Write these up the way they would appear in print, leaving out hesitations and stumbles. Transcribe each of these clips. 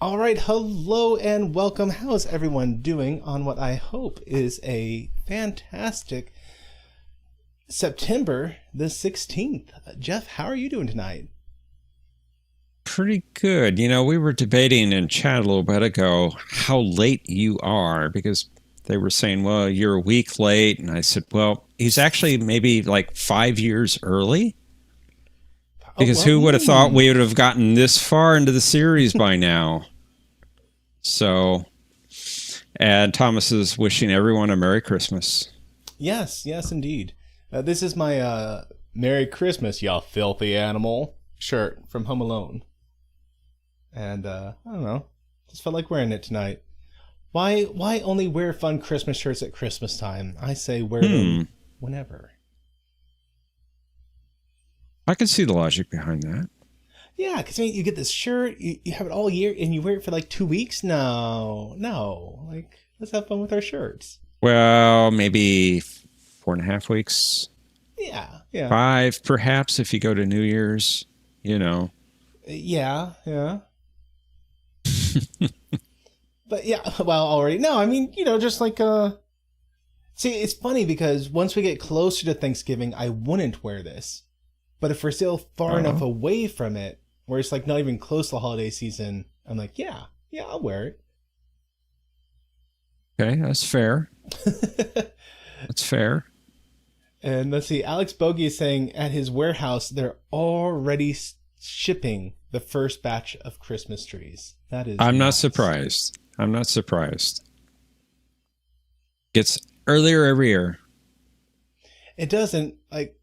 All right, hello and welcome. How's everyone doing on what I hope is a fantastic September the 16th? Jeff, how are you doing tonight? Pretty good. We were debating in chat a little bit ago how late you are because they were saying, well, you're a week late. And I said, well, he's actually maybe like 5 years early. Because who would have thought we would have gotten this far into the series by now? So, and Thomas is wishing everyone a Merry Christmas. Yes, indeed. This is my Merry Christmas, y'all filthy animal shirt from Home Alone. And I don't know, just felt like wearing it tonight. Why only wear fun Christmas shirts at Christmas time? I say wear them whenever. I can see the logic behind that. Yeah, because you get this shirt, you have it all year, and you wear it for like 2 weeks? No. Like, let's have fun with our shirts. Well, maybe 4.5 weeks. Yeah. 5, perhaps, if you go to New Year's, Yeah. But yeah, well, already. No, I mean, just like, see, it's funny because once we get closer to Thanksgiving, I wouldn't wear this. But if we're still far enough away from it, where it's like not even close to the holiday season, I'm like, yeah, I'll wear it. Okay, that's fair. That's fair. And let's see, Alex Bogey is saying at his warehouse, they're already shipping the first batch of Christmas trees. That is I'm nice. not surprised. I'm not surprised. Gets earlier every year. It doesn't, like,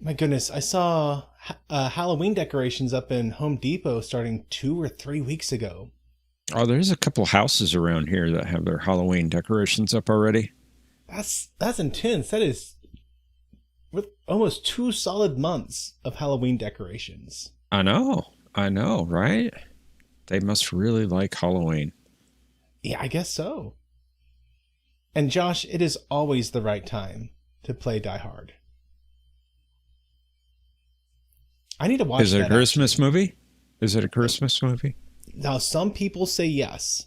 my goodness, I saw Halloween decorations up in Home Depot starting 2 or 3 weeks ago. Oh, there's a couple houses around here that have their Halloween decorations up already. That's intense. That is with almost 2 solid months of Halloween decorations. I know, right? They must really like Halloween. Yeah, I guess so. And Josh, it is always the right time to play Die Hard. I need to watch that. Is it a Christmas movie? Is it a Christmas movie? Now, some people say yes.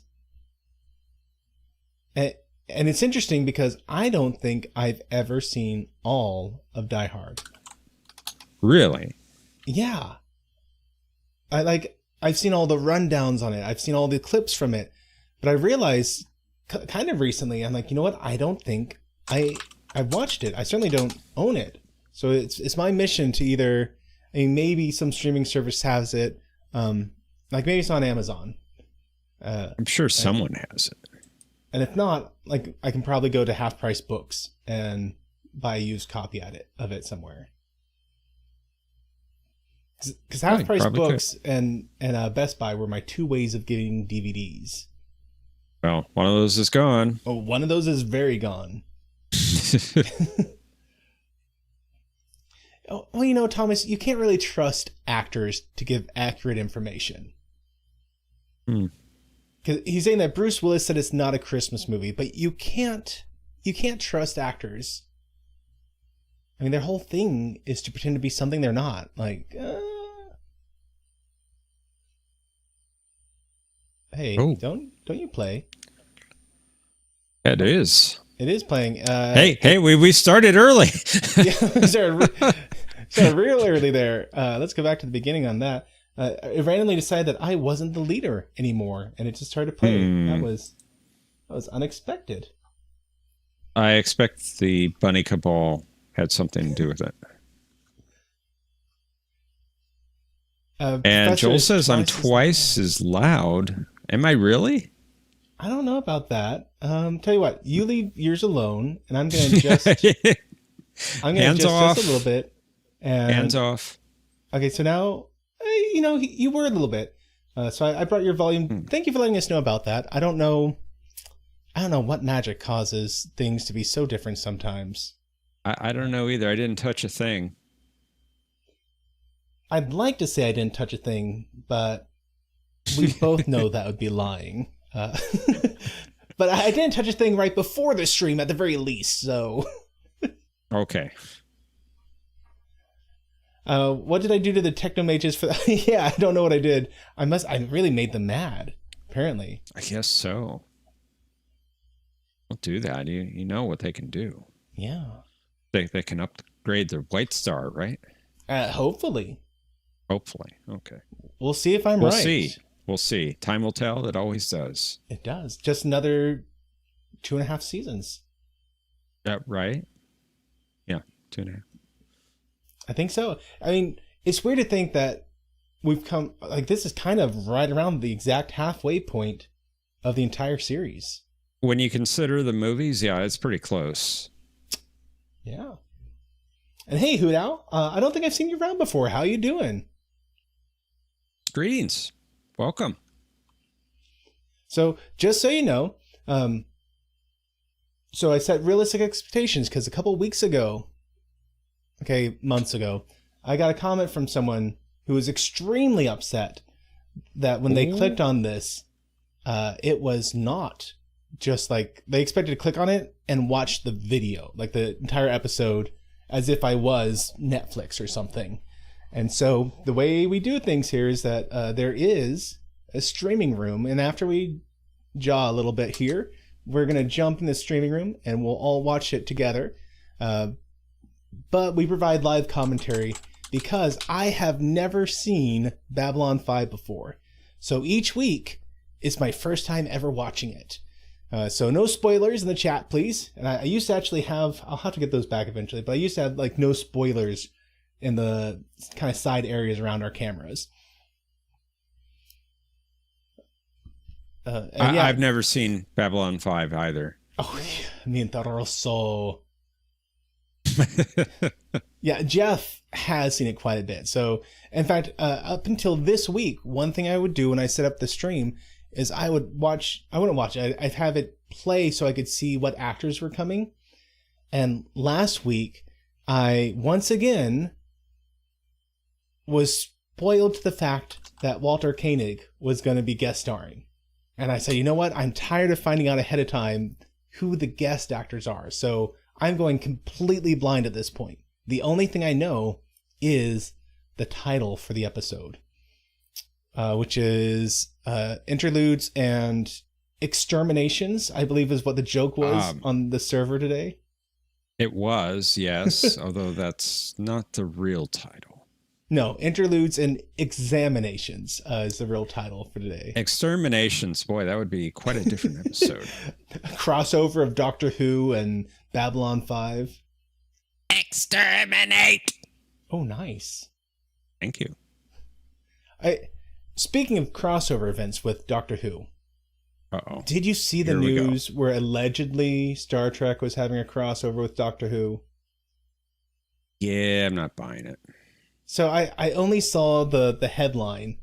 And it's interesting because I don't think I've ever seen all of Die Hard. Really? Yeah. I've seen all the rundowns on it. I've seen all the clips from it. But I realized kind of recently, I'm like, you know what? I don't think I've watched it. I certainly don't own it. So it's my mission to either, maybe some streaming service has it. Like maybe it's on Amazon. I'm sure someone has it. And if not, like I can probably go to Half Price Books and buy a used copy of it somewhere. Because Half Price Books and Best Buy were my 2 ways of getting DVDs. Well, one of those is gone. Oh, one of those is very gone. Oh, well, Thomas, you can't really trust actors to give accurate information. Because he's saying that Bruce Willis said it's not a Christmas movie, but you can't trust actors. I mean, their whole thing is to pretend to be something they're not. Like, hey, don't you play? It is. It is playing. Hey, we started early. Yeah, we started real early there. Let's go back to the beginning on that. It randomly decided that I wasn't the leader anymore, and it just started playing. That was unexpected. I expect the Bunny Cabal had something to do with it. And Joel says I'm twice as loud. Am I really? I don't know about that. Tell you what, you leave yours alone, and I'm going to adjust. I'm going to adjust just a little bit. And, hands off. Okay, so now, you were a little bit. So I brought your volume. Thank you for letting us know about that. I don't know what magic causes things to be so different sometimes. I don't know either. I didn't touch a thing. I'd like to say I didn't touch a thing, but we both know that would be lying. But I didn't touch a thing right before the stream at the very least, so. Okay. What did I do to the techno mages for that? Yeah, I don't know what I did. I really made them mad, apparently. I guess so. Don't do that. You know what they can do. Yeah. They can upgrade their white star, right? Hopefully. Hopefully. Okay. We'll see if I'm right. We'll see. Time will tell. It always does. It does. Just another 2.5 seasons. That right? Yeah, 2.5. I think so. I mean, it's weird to think that we've come, like, this is kind of right around the exact halfway point of the entire series. When you consider the movies, yeah, it's pretty close. Yeah. And hey, Hoot Owl, I don't think I've seen you around before. How you doing? Greetings. Welcome. So, just so you know, so I set realistic expectations because a couple weeks ago, months ago, I got a comment from someone who was extremely upset that when they clicked on this, it was not just like they expected to click on it and watch the video, like the entire episode, as if I was Netflix or something. And so the way we do things here is that there is a streaming room, and after we jaw a little bit here, we're going to jump in the streaming room and we'll all watch it together. But we provide live commentary because I have never seen Babylon 5 before. So each week is my first time ever watching it. So no spoilers in the chat, please. And I used to actually have, I'll have to get those back eventually, but I used to have like no spoilers in the kind of side areas around our cameras. Yeah. I've never seen Babylon 5 either. Oh, me and Taro so... Yeah, Jeff has seen it quite a bit. So, in fact, up until this week, one thing I would do when I set up the stream is I wouldn't watch it. I'd have it play so I could see what actors were coming. And last week, I once again was spoiled to the fact that Walter Koenig was going to be guest starring. And I said, you know what? I'm tired of finding out ahead of time who the guest actors are. So I'm going completely blind at this point. The only thing I know is the title for the episode, which is Interludes and Exterminations, I believe is what the joke was on the server today. It was, yes, although that's not the real title. No, Interludes and Examinations is the real title for today. Exterminations, boy, that would be quite a different episode. A crossover of Doctor Who and Babylon 5. Exterminate! Oh, nice. Thank you. Speaking of crossover events with Doctor Who, uh-oh. Did you see the news where allegedly Star Trek was having a crossover with Doctor Who? Yeah, I'm not buying it. So I only saw the headline.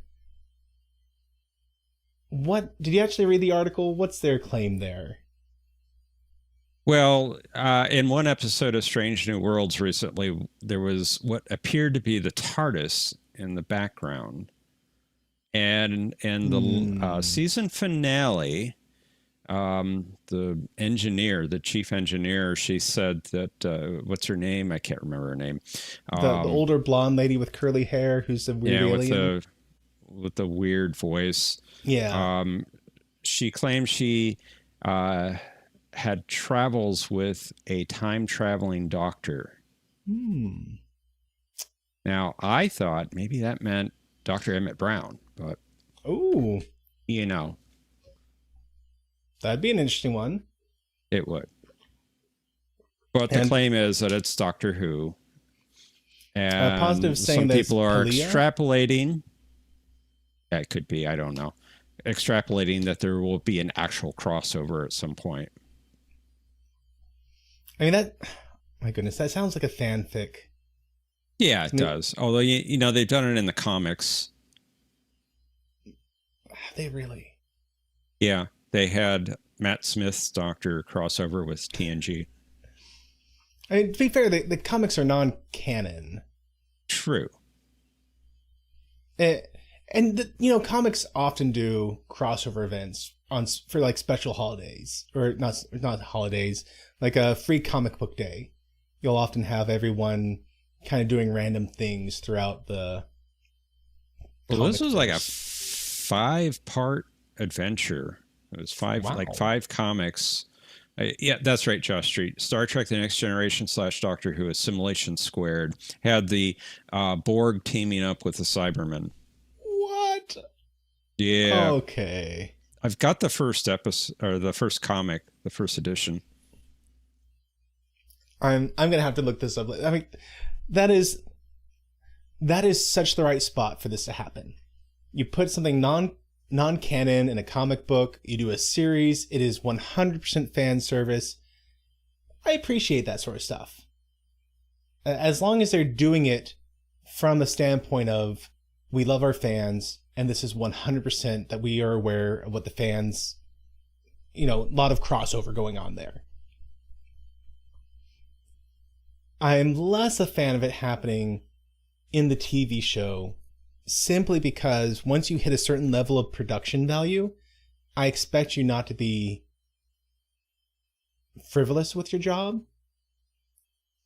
What did you actually read the article? What's their claim there? Well, in one episode of Strange New Worlds recently, there was what appeared to be the TARDIS in the background. And in the season finale, the chief engineer, she said that, what's her name? I can't remember her name. The older blonde lady with curly hair who's a weird alien. With the weird voice. Yeah. She claimed she had travels with a time-traveling doctor. Now, I thought maybe that meant Dr. Emmett Brown, but you know, that'd be an interesting one. It would. But the claim is that it's Doctor Who. And positive saying some that people are extrapolating. Yeah, it could be, I don't know. Extrapolating that there will be an actual crossover at some point. I mean, my goodness, that sounds like a fanfic. Yeah, it does. Although, you know, they've done it in the comics. They really? Yeah, they had Matt Smith's Doctor crossover with TNG. I mean, to be fair, the comics are non-canon. True. And you know, comics often do crossover events for like special holidays, or not holidays, like a free comic book day. You'll often have everyone kind of doing random things throughout the. Well, this was like a 5-part adventure. It was five comics. Yeah, that's right, Josh Street. Star Trek: The Next Generation / Doctor Who: Assimilation Squared had the Borg teaming up with the Cybermen. What? Yeah. Okay. I've got the first episode, or the first comic, the first edition. I'm gonna have to look this up. I mean, that is such the right spot for this to happen. You put something non-canon in a comic book, you do a series, it is 100% fan service. I appreciate that sort of stuff. As long as they're doing it from the standpoint of, we love our fans, and this is 100% that we are aware of what the fans, a lot of crossover going on there. I'm less a fan of it happening in the TV show, simply because once you hit a certain level of production value, I expect you not to be frivolous with your job.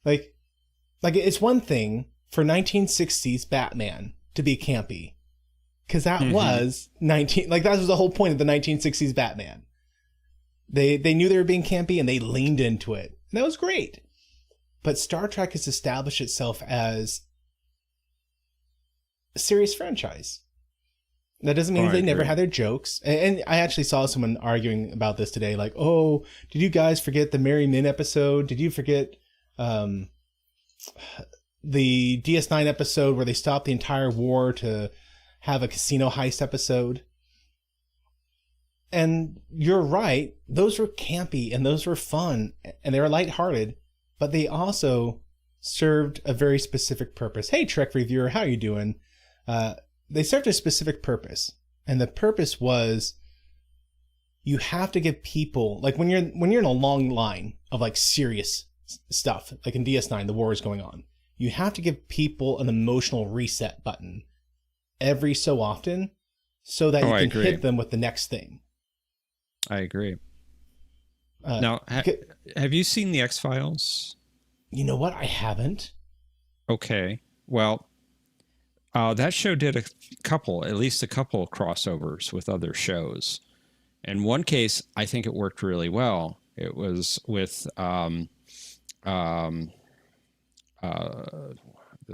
Like it's one thing for 1960s Batman to be campy, because that was that was the whole point of the 1960s Batman. They knew they were being campy and they leaned into it, and that was great. But Star Trek has established itself as a serious franchise. That doesn't mean they never had their jokes. And I actually saw someone arguing about this today, like, oh, did you guys forget the Merry Men episode? Did you forget the DS9 episode where they stopped the entire war to have a casino heist episode? And you're right. Those were campy and those were fun and they were lighthearted, but they also served a very specific purpose. Hey, Trek reviewer, how are you doing? They served a specific purpose, and the purpose was, you have to give people, like when you're in a long line of like serious stuff, like in DS9, the war is going on. You have to give people an emotional reset button every so often, so that you can hit them with the next thing. I agree. Now, have you seen the X-Files? You know what? I haven't. Okay. Well, that show did at least a couple of crossovers with other shows. In one case, I think it worked really well. It was with the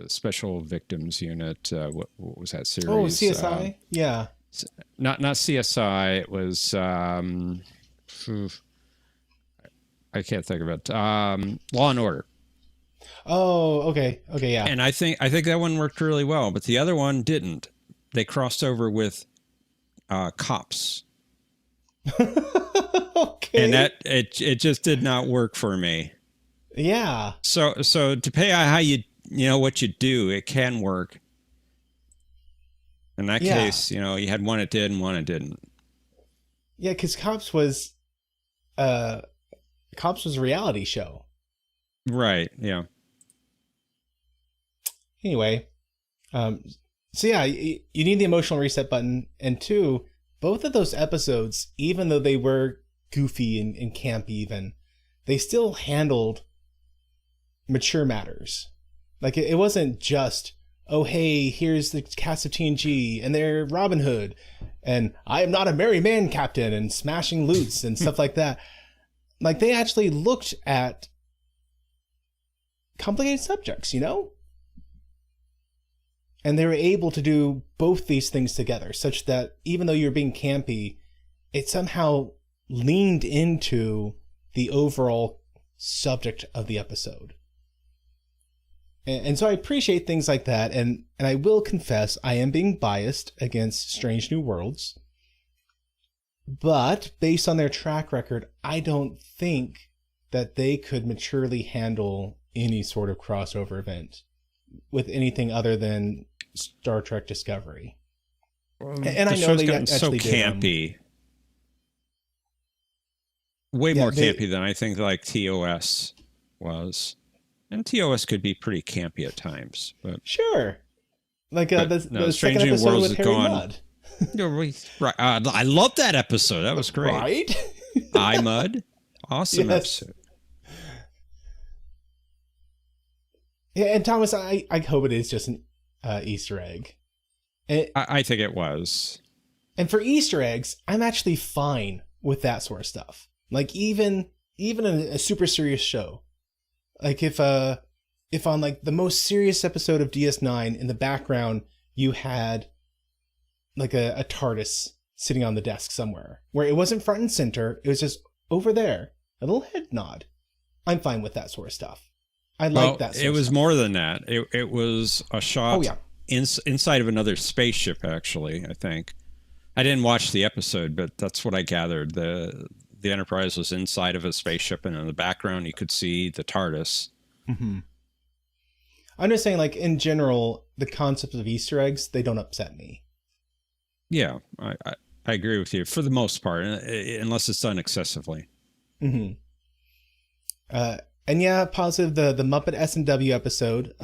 Special Victims Unit. What was that series? Oh, CSI? Yeah. Not CSI. It was... I can't think of it. Law and Order. Oh, okay. Okay, yeah. And I think that one worked really well, but the other one didn't. They crossed over with Cops. Okay. And that it just did not work for me. Yeah. So depending on how you what you do, it can work. In that case, you had one it did and one it didn't. Yeah, because Cops was a reality show. Right, yeah. Anyway, so yeah, you need the emotional reset button. And two, both of those episodes, even though they were goofy and campy even, they still handled mature matters. Like, it wasn't just, oh, hey, here's the cast of TNG, and they're Robin Hood, and I am not a merry man, Captain, and smashing loots and stuff like that. Like, they actually looked at complicated subjects, And they were able to do both these things together, such that even though you're being campy, it somehow leaned into the overall subject of the episode. And so I appreciate things like that, and I will confess I am being biased against Strange New Worlds. But based on their track record, I don't think that they could maturely handle any sort of crossover event with anything other than Star Trek Discovery. And I know they actually so campy. Way more campy than I think like TOS was. And TOS could be pretty campy at times, but sure. Like the Strange second New episode Worlds with is Harry gone. Mudd. Right. I love that episode. That was great. Right? Mudd. Awesome episode. Yeah, and Thomas, I hope it is just an Easter egg. I think it was. And for Easter eggs, I'm actually fine with that sort of stuff. Like even in a super serious show, like if on like the most serious episode of DS9 in the background you had like a TARDIS sitting on the desk somewhere where it wasn't front and center, it was just over there, a little head nod. I'm fine with that sort of stuff. I like that. It was more than that. It was a shot. Oh yeah. Inside of another spaceship. Actually, I think I didn't watch the episode, but that's what I gathered. The Enterprise was inside of a spaceship, and in the background you could see the TARDIS. Mm-hmm. I'm just saying, like in general, the concept of Easter eggs, they don't upset me. Yeah, I agree with you for the most part, unless it's done excessively. Mm-hmm. And yeah, positive the Muppet S&W episode.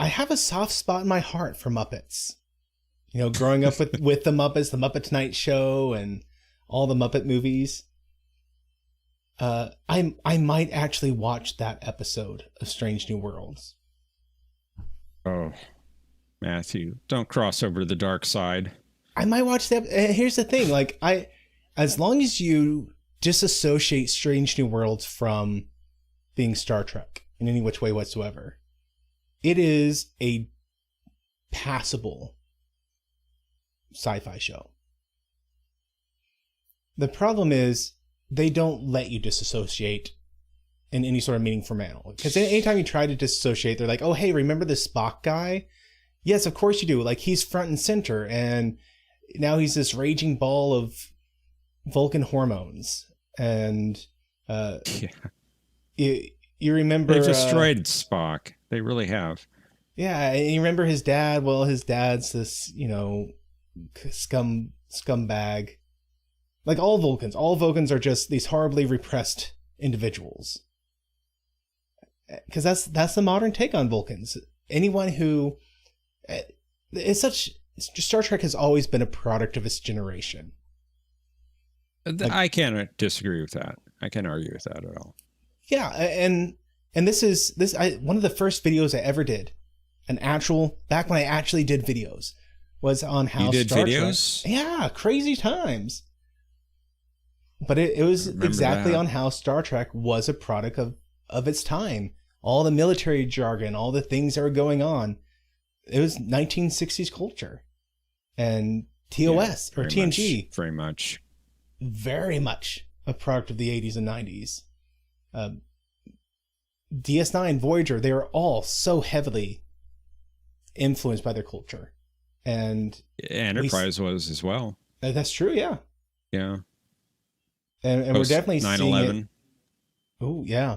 I have a soft spot in my heart for Muppets. You know, growing up with the Muppets, the Muppet Tonight Show, and all the Muppet movies. I might actually watch that episode of Strange New Worlds. Oh, Matthew, don't cross over to the dark side. I might watch that. Here's the thing, like as long as you disassociate Strange New Worlds from being Star Trek in any which way whatsoever, it is a passable sci-fi show. The problem is they don't let you disassociate in any sort of meaningful manner. Because anytime you try to disassociate, they're like, oh, hey, remember this Spock guy? Yes, of course you do. Like, he's front and center, and now he's this raging ball of Vulcan hormones. And you remember... They've destroyed Spock. They really have. Yeah, and you remember his dad? Well, his dad's this, you know, scumbag. Like all Vulcans are just these horribly repressed individuals. Because that's the modern take on Vulcans. Anyone who... Star Trek has always been a product of its generation. I can't disagree with that. I can't argue with that at all. Yeah, and this is one of the first videos I ever did. Back when I actually did videos, was on how you did Star videos? Trek, yeah, crazy times. But it was exactly on how Star Trek was a product of its time. All the military jargon, all the things that were going on. It was 1960s culture. And TOS, or TNG. Very much. Very much a product of the 80s and 90s. DS9, Voyager, they were all so heavily influenced by their culture. And Enterprise was as well. That's true, yeah. Yeah. And we're definitely 9/11. seeing it. Oh, yeah.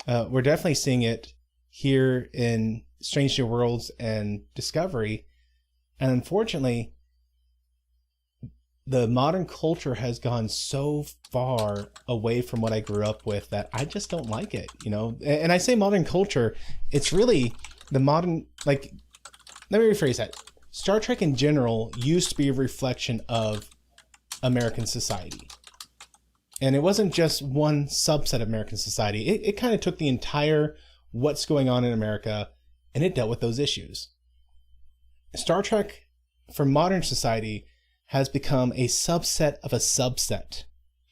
We're definitely seeing it here in Strange New Worlds and Discovery. And unfortunately, the modern culture has gone so far away from what I grew up with that I just don't like it, you know? And I say modern culture, it's really the modern, like, let me rephrase that. Star Trek in general used to be a reflection of American society. And it wasn't just one subset of American society. It kind of took the entire what's going on in America, and it dealt with those issues. Star Trek for modern society has become a subset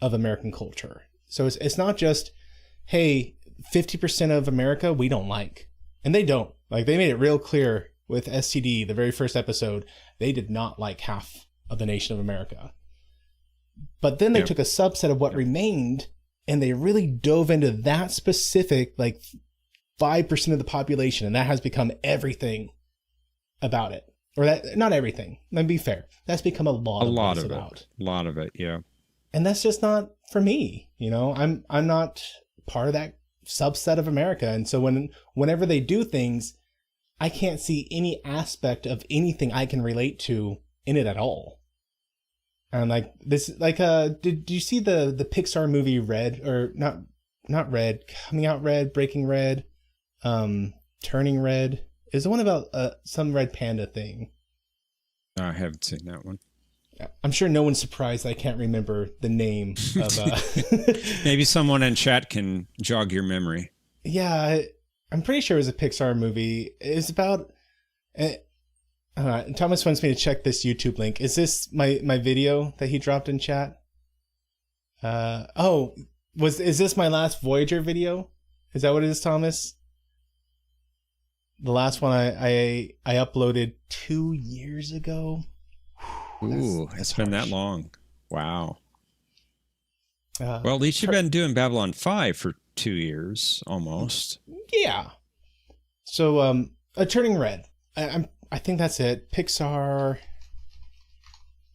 of American culture. So it's not just, hey, 50% of America we don't like. And they don't. Like, they made it real clear with STD, the very first episode, they did not like half of the nation of America. But then they took a subset of what remained, and they really dove into that specific, like, 5% of the population, and that has become everything about it. Or that, not everything. Let me be fair. That's become a lot of it. A lot of it, yeah. And that's just not for me. You know, I'm not part of that subset of America. And so whenever they do things, I can't see any aspect of anything I can relate to in it at all. And like this, like, did you see the Pixar movie Red, or not Red, Coming Out Red, Breaking Red, Turning Red? Is the one about some red panda thing? I haven't seen that one. I'm sure no one's surprised I can't remember the name of. Maybe someone in chat can jog your memory. Yeah, I'm pretty sure it was a Pixar movie. It's about. Thomas wants me to check this YouTube link. Is this my video that he dropped in chat? Is this my last Voyager video? Is that what it is, Thomas? The last one I uploaded 2 years ago. Ooh, it's been that long. Wow. Well, at least you've been doing Babylon 5 for 2 years, almost. Yeah. So, Turning Red. I think that's it. Pixar.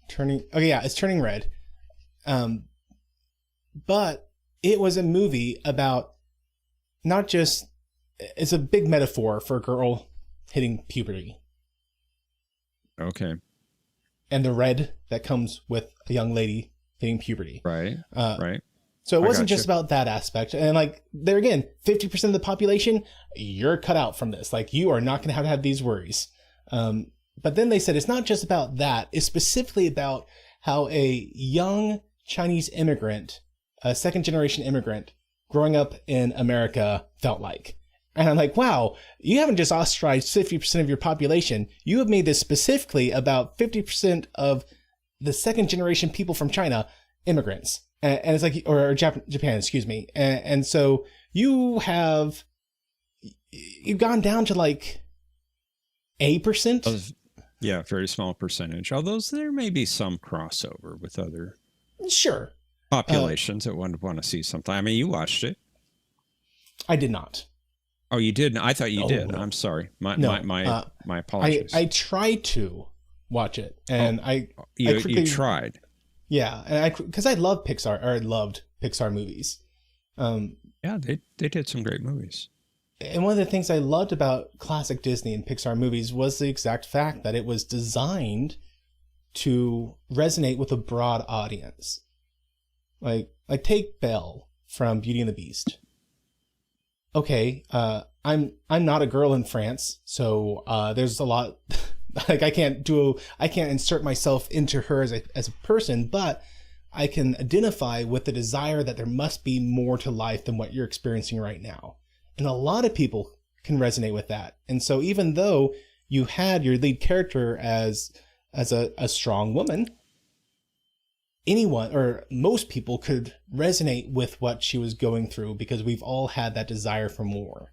It's Turning Red. But it was a movie about not just. It's a big metaphor for a girl hitting puberty. Okay. And the red that comes with a young lady hitting puberty. Right. Right. So it wasn't just about that aspect. And like, there again, 50% of the population, you're cut out from this. Like, you are not going to have these worries. But then they said it's not just about that. It's specifically about how a young Chinese immigrant, a second generation immigrant, growing up in America felt like. And I'm like, wow, you haven't just ostracized 50% of your population. You have made this specifically about 50% of the second generation people from China, immigrants. And it's like, or Japan, excuse me. And so you've gone down to like 8%. Yeah, very small percentage. Although there may be some crossover with other populations that would want to see something. I mean, you watched it. I did not. Oh, you didn't? I thought you did. No. I'm sorry. My apologies. I tried to watch it, and you tried. Yeah, and because I loved Pixar movies. Yeah, they did some great movies. And one of the things I loved about classic Disney and Pixar movies was the exact fact that it was designed to resonate with a broad audience. Like take Belle from Beauty and the Beast. Okay, I'm not a girl in France, so there's a lot. Like I can't insert myself into her as a person, but I can identify with the desire that there must be more to life than what you're experiencing right now. And a lot of people can resonate with that. And so even though you had your lead character as a strong woman, anyone or most people could resonate with what she was going through because we've all had that desire for more.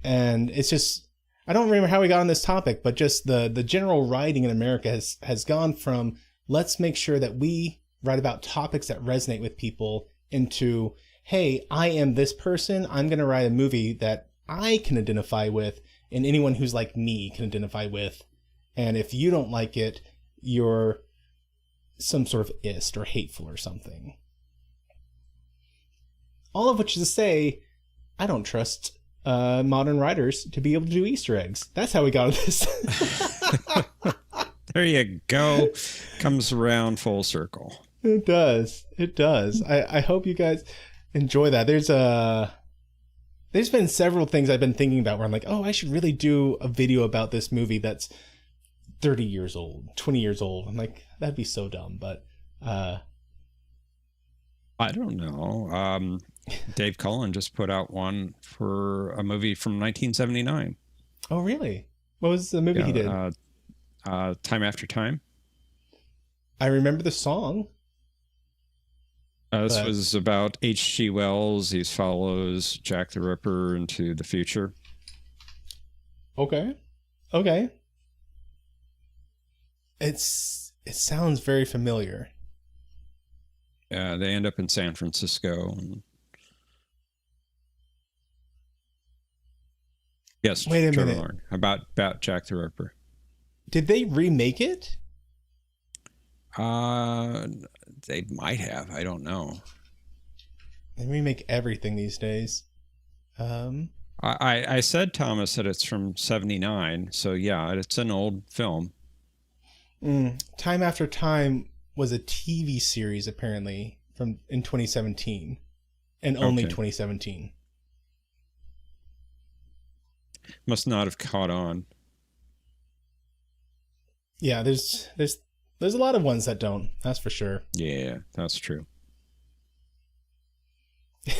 And it's just, I don't remember how we got on this topic, but just the general writing in America has gone from let's make sure that we write about topics that resonate with people into, hey, I am this person. I'm going to write a movie that I can identify with and anyone who's like me can identify with. And if you don't like it, you're some sort of ist or hateful or something. All of which is to say, I don't trust modern writers to be able to do Easter eggs. That's how we got this. There you go. Comes around full circle. It does. It does. I hope you guys enjoy that. There's been several things I've been thinking about where I'm like, oh, I should really do a video about this movie that's 30 years old, 20 years old. I'm like, that'd be so dumb, but I don't know. Dave Cullen just put out one for a movie from 1979. Oh, really? What was the movie he did? Time After Time. I remember the song. This was about H.G. Wells. He follows Jack the Ripper into the future. Okay. It sounds very familiar. Yeah, they end up in San Francisco. Yes, wait a Trevor minute. Lorne, about Jack the Ripper. Did they remake it? They might have. I don't know. They remake everything these days. I said, Thomas, that it's from 79. So yeah, it's an old film. Time After Time was a TV series apparently in 2017, and only 2017. Must not have caught on. Yeah, there's a lot of ones that don't. That's for sure. Yeah, that's true.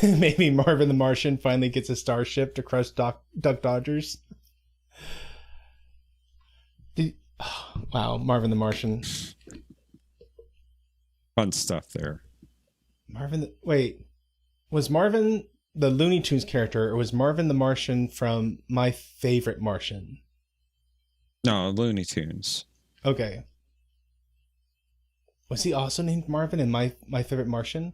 Maybe Marvin the Martian finally gets a starship to crush Duck Dodgers. Wow, Marvin the Martian. Fun stuff there. Wait, was Marvin the Looney Tunes character, or was Marvin the Martian from My Favorite Martian? No, Looney Tunes. Okay. Was he also named Marvin in My Favorite Martian?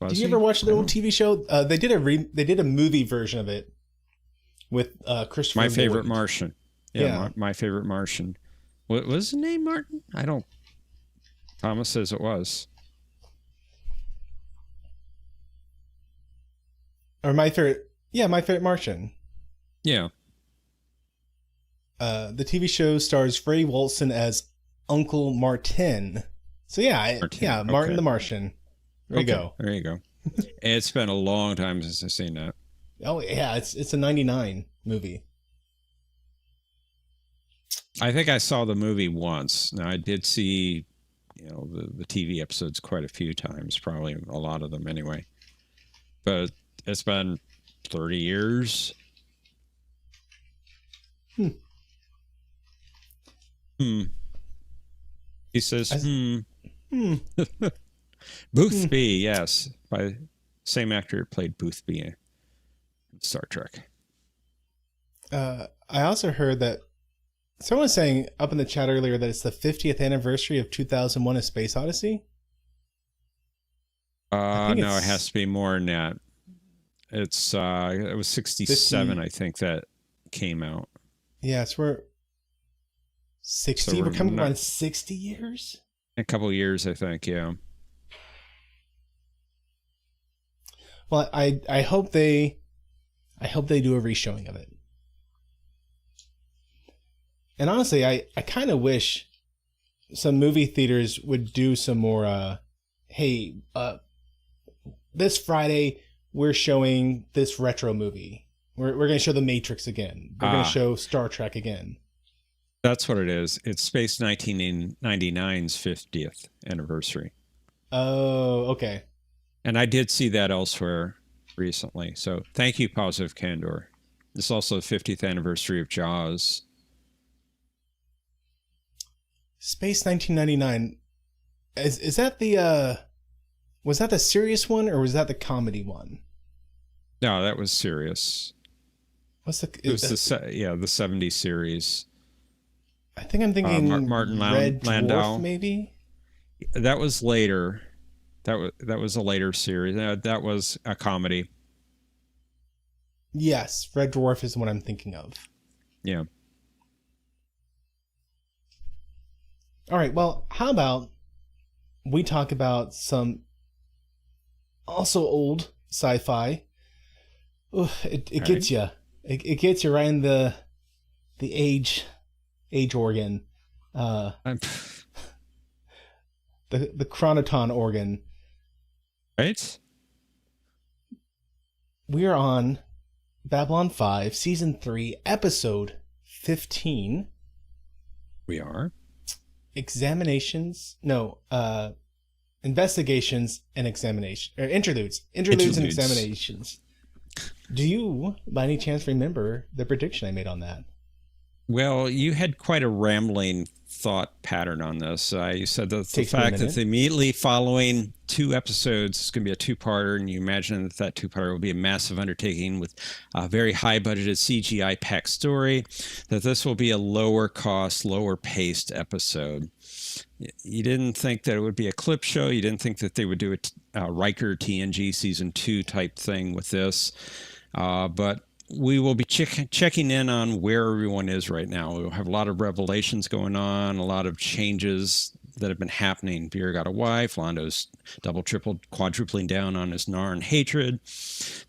Did you ever watch the old TV show? They did a movie version of it with Christopher My Favorite Lloyd. Martian. Yeah. My Favorite Martian. What was his name, Martin? I don't. Thomas says it was. Or My Favorite Martian. Yeah. The TV show stars Ray Walston as Uncle Martin. So Martin the Martian. There you go. There you go. It's been a long time since I've seen that. Oh yeah, it's a 99 movie. I think I saw the movie once. Now I did see, the TV episodes quite a few times, probably a lot of them anyway. But it's been 30 years. He says, Boothby, yes, by same actor who played Boothby in Star Trek. I also heard that someone was saying up in the chat earlier that it's the 50th anniversary of 2001: A Space Odyssey. No, it has to be more than that. It was 67, 50. I think that came out. Yeah, we're 60. So we're coming on 60 years. A couple of years, I think. Yeah. Well, I hope they do a reshowing of it. And honestly, I kind of wish some movie theaters would do some more. This Friday we're showing this retro movie. We're going to show The Matrix again. We're going to show Star Trek again. That's what it is. It's Space 1999's 50th anniversary. Oh, okay. And I did see that elsewhere recently. So thank you, Positive Candor. It's also the 50th anniversary of Jaws. Space 1999. Is that the was that the serious one or was that the comedy one? No, that was serious. It was the 70s series. I think I'm thinking Martin Red Landau. Dwarf, maybe. That was later. That was a later series. That was a comedy. Yes, Red Dwarf is the one I'm thinking of. Yeah. All right. Well, how about we talk about some also old sci-fi? Ooh, it gets you. It gets you right in the age organ. The chronoton organ. Right? We are on Babylon 5, Season 3, Episode 15. We are. Investigations and examination, or interludes and examinations. Do you, by any chance, remember the prediction I made on that? Well, you had quite a rambling thought pattern on this. You said that the fact that immediately following 2 episodes is going to be a 2-parter, and you imagine that 2-parter will be a massive undertaking with a very high-budgeted CGI-packed story, that this will be a lower-cost, lower-paced episode. You didn't think that it would be a clip show. You didn't think that they would do a Riker TNG Season 2 type thing with this. But we will be checking in on where everyone is right now. We'll have a lot of revelations going on, a lot of changes that have been happening. Vera got a wife. Londo's double, triple, quadrupling down on his Narn hatred.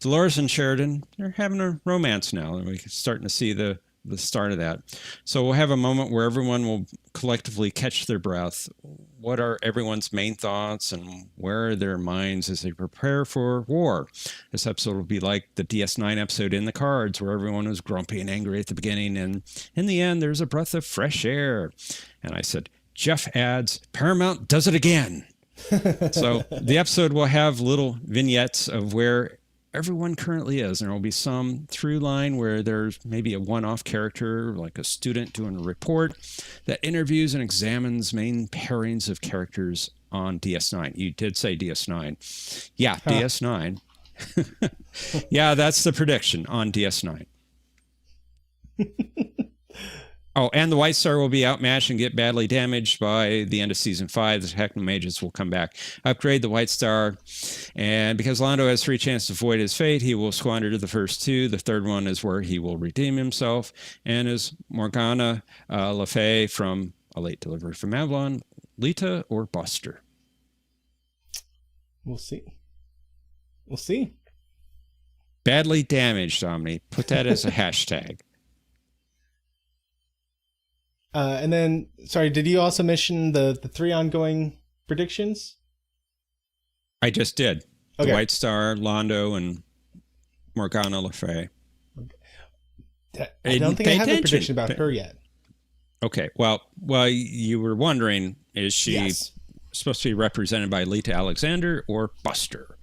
Dolores and Sheridan, they're having a romance now, and we're starting to see the start of that. So we'll have a moment where everyone will collectively catch their breath. What are everyone's main thoughts and where are their minds as they prepare for war? This episode will be like the DS9 episode In the Cards, where everyone was grumpy and angry at the beginning, and in the end, there's a breath of fresh air. And I said, Jeff adds, Paramount does it again. So the episode will have little vignettes of where everyone currently is. And there will be some through line where there's maybe a one-off character, like a student doing a report that interviews and examines main pairings of characters on DS9. You did say DS9. Yeah, Huh. DS9. Yeah, that's the prediction on DS9. Oh, and the White Star will be outmatched and get badly damaged by the end of Season 5. The Technomages will come back, upgrade the White Star, and because Londo has 3 chances to avoid his fate, he will squander the first 2. The third one is where he will redeem himself, and is Morgana Le Fay from A Late Delivery from Avalon, Lita, or Buster? We'll see. We'll see. Badly damaged, Omni. Put that as a hashtag. And then, sorry, did you also mention the 3 ongoing predictions? I just did. Okay. The White Star, Londo, and Morgana Le Fay. I don't think I have a Attention. prediction about her yet. Okay. Well, you were wondering, is she Yes. supposed to be represented by Lita Alexander or Buster?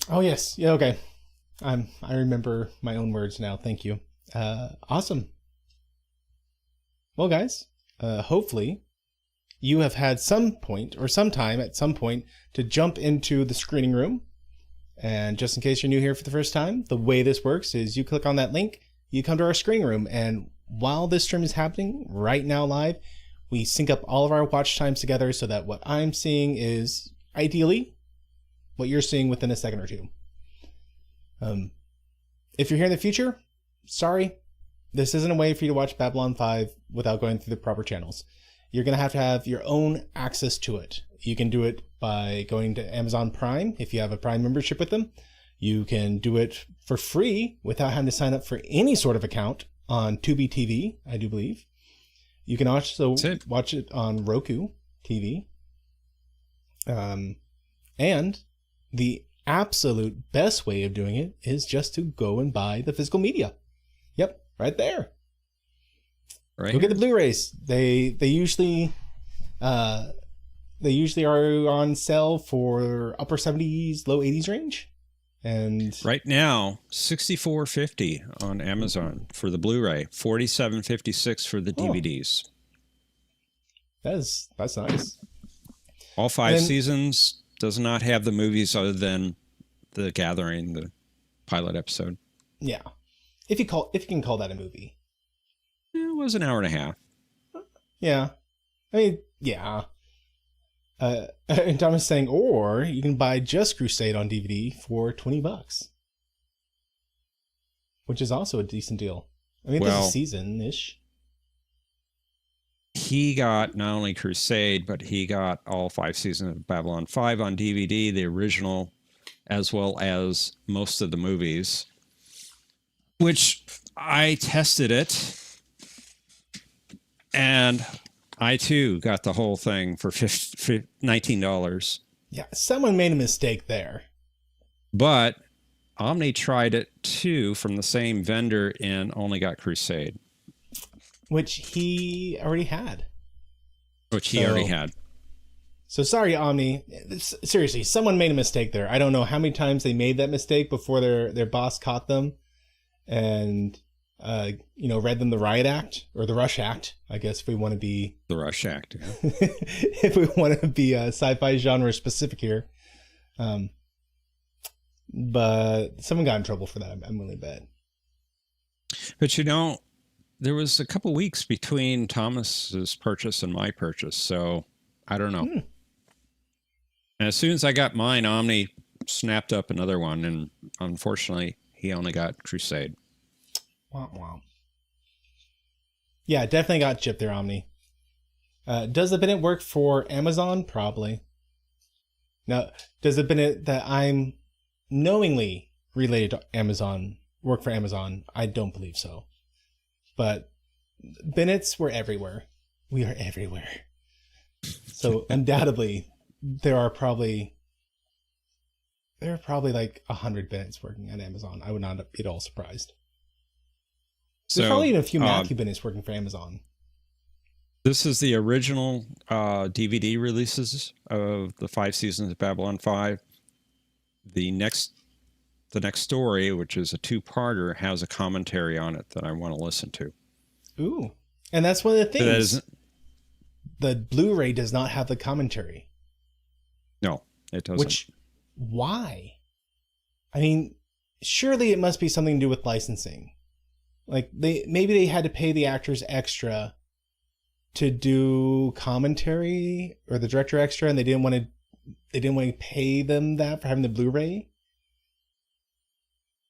Oh, yes. Yeah, okay. I remember my own words now. Thank you. Awesome. Well, guys, hopefully you have had some point or some time at some point to jump into the screening room. And just in case you're new here for the first time, the way this works is you click on that link, you come to our screening room, and while this stream is happening right now live, we sync up all of our watch times together so that what I'm seeing is ideally what you're seeing within a second or two. If you're here in the future, sorry, this isn't a way for you to watch Babylon 5 without going through the proper channels. You're going to have your own access to it. You can do it by going to Amazon Prime if you have a Prime membership with them. You can do it for free without having to sign up for any sort of account on Tubi TV, I do believe. You can also watch it on Roku TV. And the absolute best way of doing it is just to go and buy the physical media. Yep, right there. Right. Go get the Blu-rays. They usually are on sale for upper 70s, low 80s range. And right now, $64.50 on Amazon for the Blu-ray, $47.56 for the DVDs. That's nice. All 5 seasons, does not have the movies other than The Gathering, the pilot episode. Yeah. If you can call that a movie. It was an hour and a half. Yeah. I mean, yeah. And Thomas saying, or you can buy just Crusade on DVD for $20, which is also a decent deal. I mean, this is season-ish. He got not only Crusade, but he got all 5 seasons of Babylon 5 on DVD, the original, as well as most of the movies, which I tested it. And I, too, got the whole thing for $19. Yeah, someone made a mistake there. But Omni tried it, too, from the same vendor and only got Crusade. Which he already had. So sorry, Omni. Seriously, someone made a mistake there. I don't know how many times they made that mistake before their boss caught them and read them the Riot Act or the Rush Act, I guess, if we want to be the Rush Act. Yeah. If we want to be sci-fi genre specific here. But someone got in trouble for that, I'm willing to bet. But there was a couple weeks between Thomas's purchase and my purchase, so I don't know. And as soon as I got mine, Omni snapped up another one, and unfortunately, he only got Crusade. Wow. Yeah, definitely got chipped there, Omni. Does the Bennett work for Amazon? Probably. Now, does the Bennett that I'm knowingly related to Amazon work for Amazon? I don't believe so. But Bennett's were everywhere. We are everywhere. So undoubtedly, there are probably like 100 Bennett's working at Amazon. I would not be at all surprised. There's probably even a few Matthew Bennett's working for Amazon. This is the original DVD releases of the 5 seasons of Babylon 5. The next story, which is a two-parter, has a commentary on it that I want to listen to. Ooh. And that's one of the But that things. isn't, The Blu-ray does not have the commentary. no, it doesn't. Which, why? I mean, surely it must be something to do with licensing. Like maybe they had to pay the actors extra to do commentary, or the director extra, and they didn't want to pay them that for having the Blu-ray.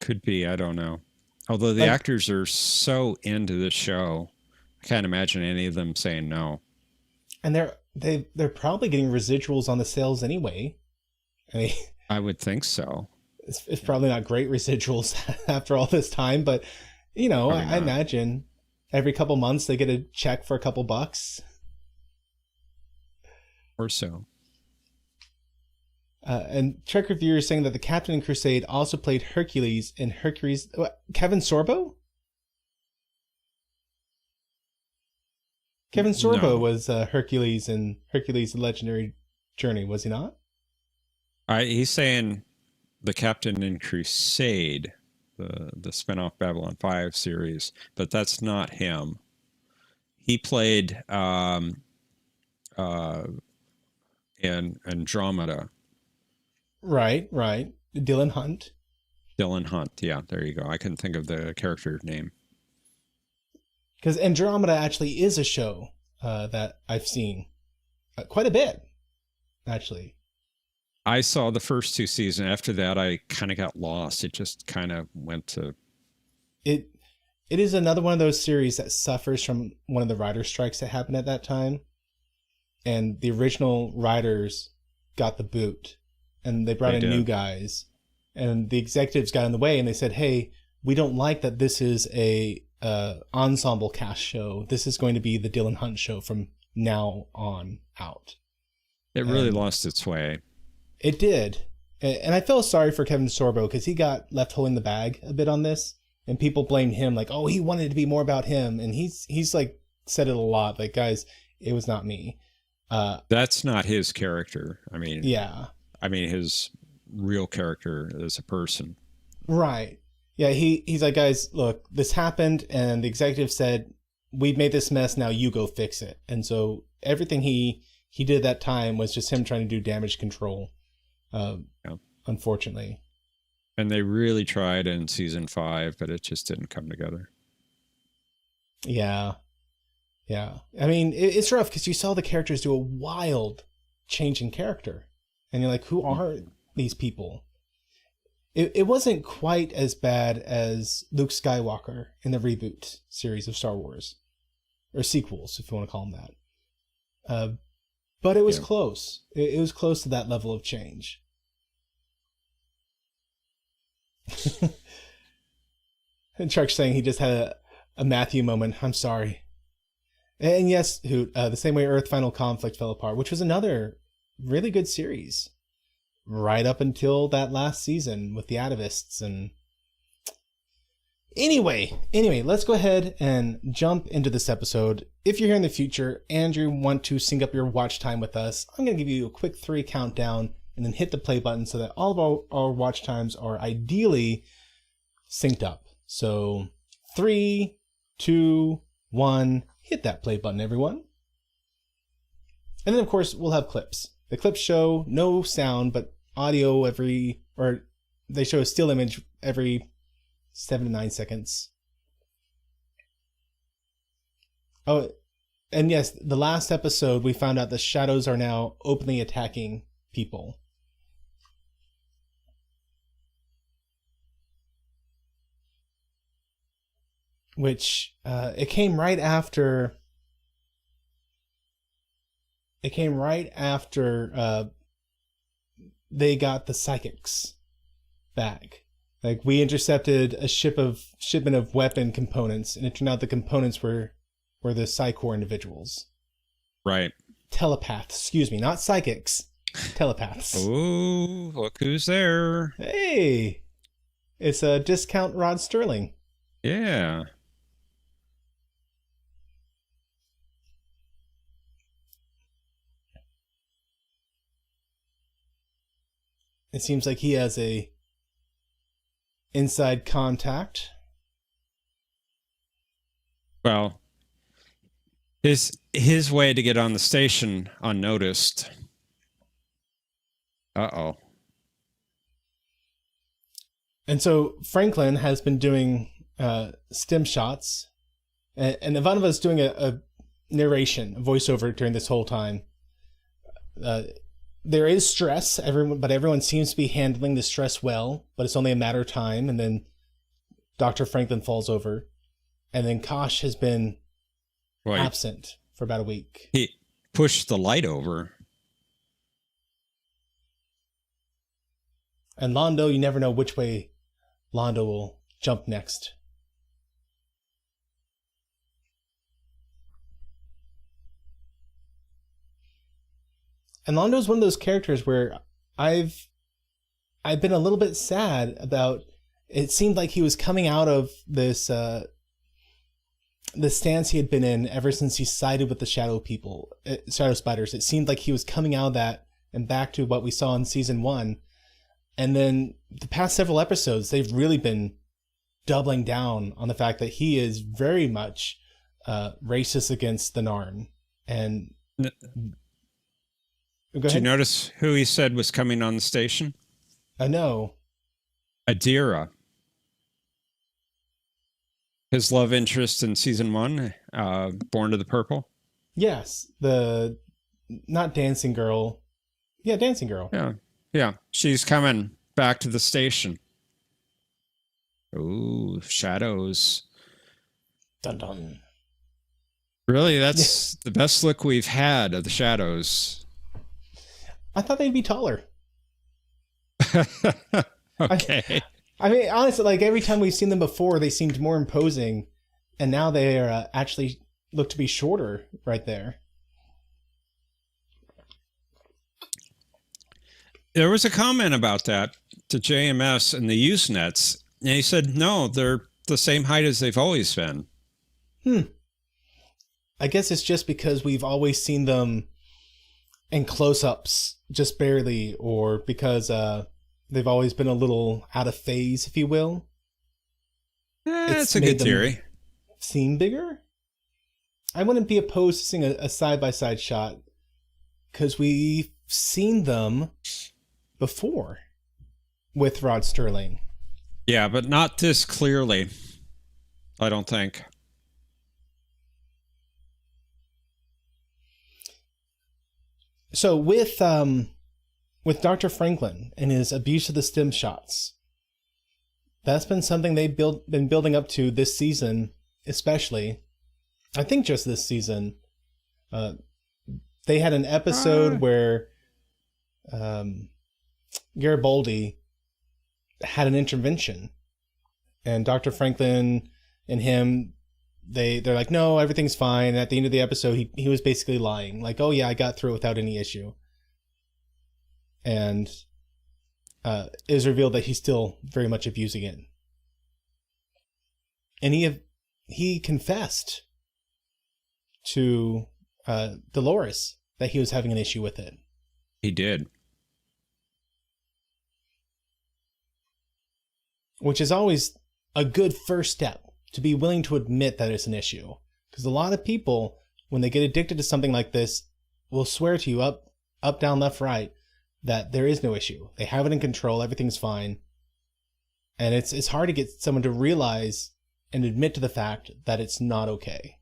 Could be, I don't know. Although the actors are so into this show, I can't imagine any of them saying no. And they're probably getting residuals on the sales anyway. I mean, I would think so. it's probably not great residuals after all this time, but I imagine every couple months they get a check for a couple bucks. Or so. And Trek Reviewer is saying that the Captain in Crusade also played Hercules in Hercules. Kevin Sorbo? Kevin Sorbo was Hercules in Hercules: The Legendary Journey, was he not? He's saying the Captain in Crusade, the spinoff Babylon 5 series, but that's not him. He played in Andromeda. Right. Dylan Hunt. Dylan Hunt, yeah, there you go. I couldn't think of the character name. Because Andromeda actually is a show that I've seen quite a bit, actually. I saw the first 2 seasons. After that, I kind of got lost. It just kind of went to... It is another one of those series that suffers from one of the writer strikes that happened at that time. And the original writers got the boot. And they brought in new guys. And the executives got in the way and they said, hey, we don't like that this is a ensemble cast show. This is going to be the Dylan Hunt show from now on out. It really lost its way. It did. And I feel sorry for Kevin Sorbo because he got left holding the bag a bit on this. And people blamed him like, oh, he wanted it to be more about him. And he's like said it a lot. Like, guys, it was not me. That's not his character. I mean, yeah. I mean, his real character as a person. Right. Yeah, he's like, guys, look, this happened, and the executive said, we've made this mess, now you go fix it. And so everything he did at that time was just him trying to do damage control, unfortunately. And they really tried in season 5, but it just didn't come together. Yeah. I mean, it's rough because you saw the characters do a wild change in character. And you're like, who are these people? It wasn't quite as bad as Luke Skywalker in the reboot series of Star Wars. Or sequels, if you want to call them that. But it was close. It was close to that level of change. And Chuck's saying he just had a Matthew moment. I'm sorry. And yes, Hoot, the same way Earth Final Conflict fell apart, which was another really good series. Right up until that last season with the atavists. And anyway, let's go ahead and jump into this episode. If you're here in the future and you want to sync up your watch time with us, I'm going to give you a quick 3 countdown and then hit the play button so that all of our watch times are ideally synced up. So 3, 2, 1, hit that play button, everyone. And then of course we'll have clips. The clips show no sound, but audio they show a still image every 7 to 9 seconds. Oh, and yes, the last episode we found out the shadows are now openly attacking people. Which, it came right after they got the psychics back. Like, we intercepted a shipment of weapon components, and it turned out the components were the Psy-Core individuals. Right. Telepaths, excuse me, not psychics. Telepaths. Oh, look who's there. Hey! It's a discount Rod Sterling. Yeah. It seems like he has a inside contact. Well, his way to get on the station unnoticed. Uh-oh. And so Franklin has been doing stim shots, and Ivanova's doing a narration, a voiceover during this whole time. There is stress, but everyone seems to be handling the stress well, but it's only a matter of time, and then Dr. Franklin falls over, and then Kosh has been absent for about a week. He pushed the light over. And Londo, you never know which way Londo will jump next. And Londo's one of those characters where I've been a little bit sad about. It seemed like he was coming out of this the stance he had been in ever since he sided with the Shadow Spiders. It seemed like he was coming out of that and back to what we saw in season 1. And then the past several episodes, they've really been doubling down on the fact that he is very much racist against the Narn. And did you notice who he said was coming on the station? No. Adira. His love interest in season 1, Born to the Purple. Yes, not Dancing Girl. Yeah, Dancing Girl. Yeah. She's coming back to the station. Ooh, shadows. Dun dun. Really, that's the best look we've had of the shadows. I thought they'd be taller. Okay. I mean, honestly, like every time we've seen them before, they seemed more imposing, and now they are actually look to be shorter right there. There was a comment about that to JMS and the Usenets, and he said, no, they're the same height as they've always been. I guess it's just because we've always seen them in close-ups, just barely, or because they've always been a little out of phase, if you will. It's a good theory. Seem bigger? I wouldn't be opposed to seeing a side-by-side shot, because we've seen them before with Rod Sterling. Yeah, but not this clearly, I don't think. So with Dr. Franklin and his abuse of the stim shots, that's been something they've been building up to this season, especially. I think just this season. They had an episode where Garibaldi had an intervention, and Dr. Franklin and him, they're like, no, everything's fine. And at the end of the episode, he was basically lying, like, oh yeah, I got through it without any issue. And it was revealed that he's still very much abusing it. And he confessed to Dolores that he was having an issue with it. He did. Which is always a good first step, to be willing to admit that it's an issue. Because a lot of people, when they get addicted to something like this, will swear to you up, down, left, right, that there is no issue. They have it in control, everything's fine. And it's hard to get someone to realize and admit to the fact that it's not okay.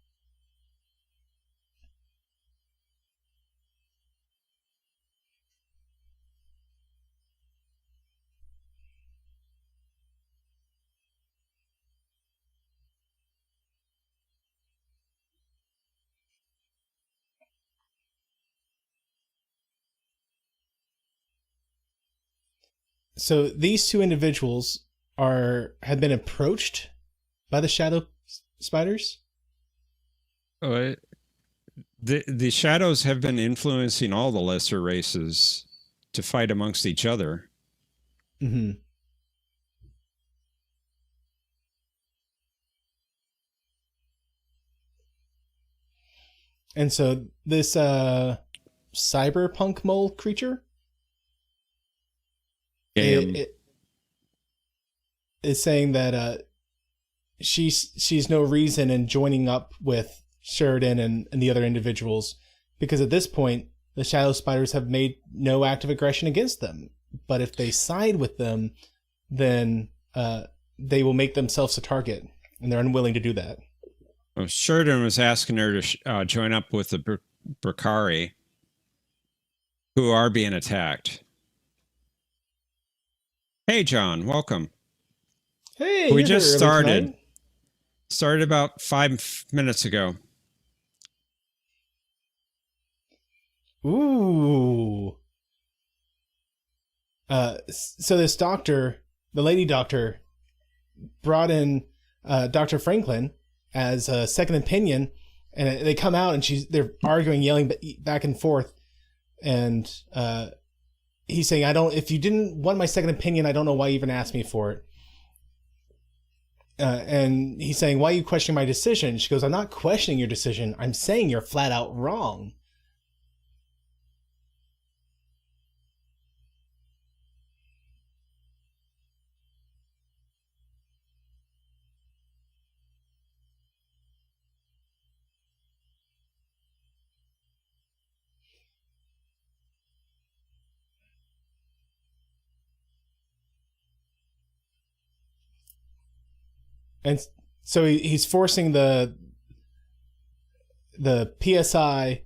So these two individuals have been approached by the Shadow Spiders? The shadows have been influencing all the lesser races to fight amongst each other. Mm-hmm. And so this cyberpunk mole creature, Game. it is saying that she's no reason in joining up with Sheridan and the other individuals, because at this point the Shadow Spiders have made no active aggression against them. But if they side with them, then they will make themselves a target, and they're unwilling to do that. Well, Sheridan was asking her to join up with the Brikari, who are being attacked. Hey, John, welcome. Hey, we just started. Tonight. Started about 5 minutes ago. Ooh. So this doctor, the lady doctor, brought in Dr. Franklin as a second opinion, and they come out and they're arguing, yelling back and forth, and he's saying, if you didn't want my second opinion, I don't know why you even asked me for it. And he's saying, why are you questioning my decision? She goes, I'm not questioning your decision. I'm saying you're flat out wrong. And so he's forcing the PSI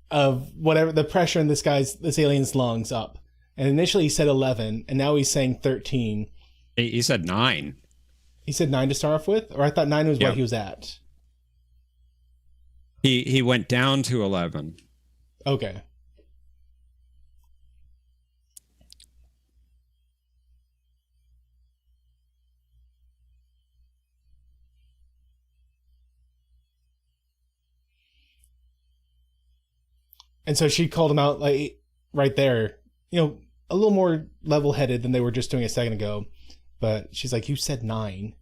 of whatever the pressure in this alien's lungs up. And initially he said 11, and now he's saying 13. He said 9. He said 9 to start off with? Or I thought 9 was what he was at. He went down to 11. Okay. And so she called him out like right there, a little more level-headed than they were just doing a second ago. But she's like, you said 9. And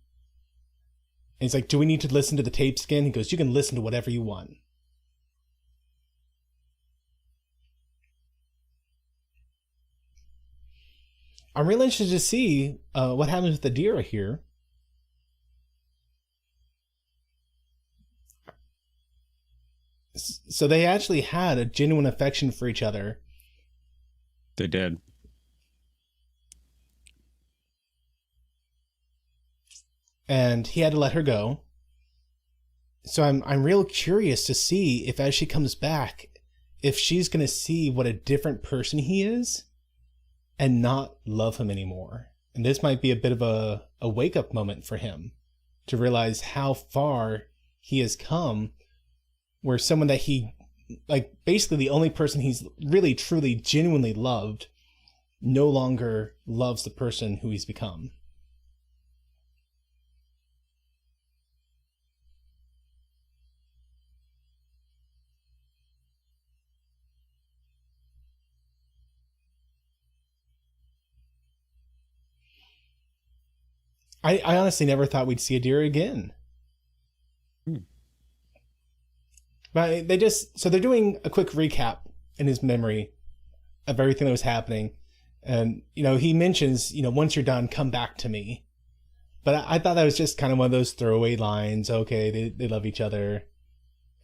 he's like, do we need to listen to the tapes again? He goes, you can listen to whatever you want. I'm really interested to see what happens with Adira here. So they actually had a genuine affection for each other. They did. And he had to let her go. So I'm real curious to see if as she comes back, if she's going to see what a different person he is and not love him anymore. And this might be a bit of a wake-up moment for him to realize how far he has come, where someone that he, like basically the only person he's really, truly, genuinely loved, no longer loves the person who he's become. I honestly never thought we'd see Adira again. But they're doing a quick recap in his memory of everything that was happening. And, he mentions, once you're done, come back to me. But I thought that was just kind of one of those throwaway lines. Okay, they love each other.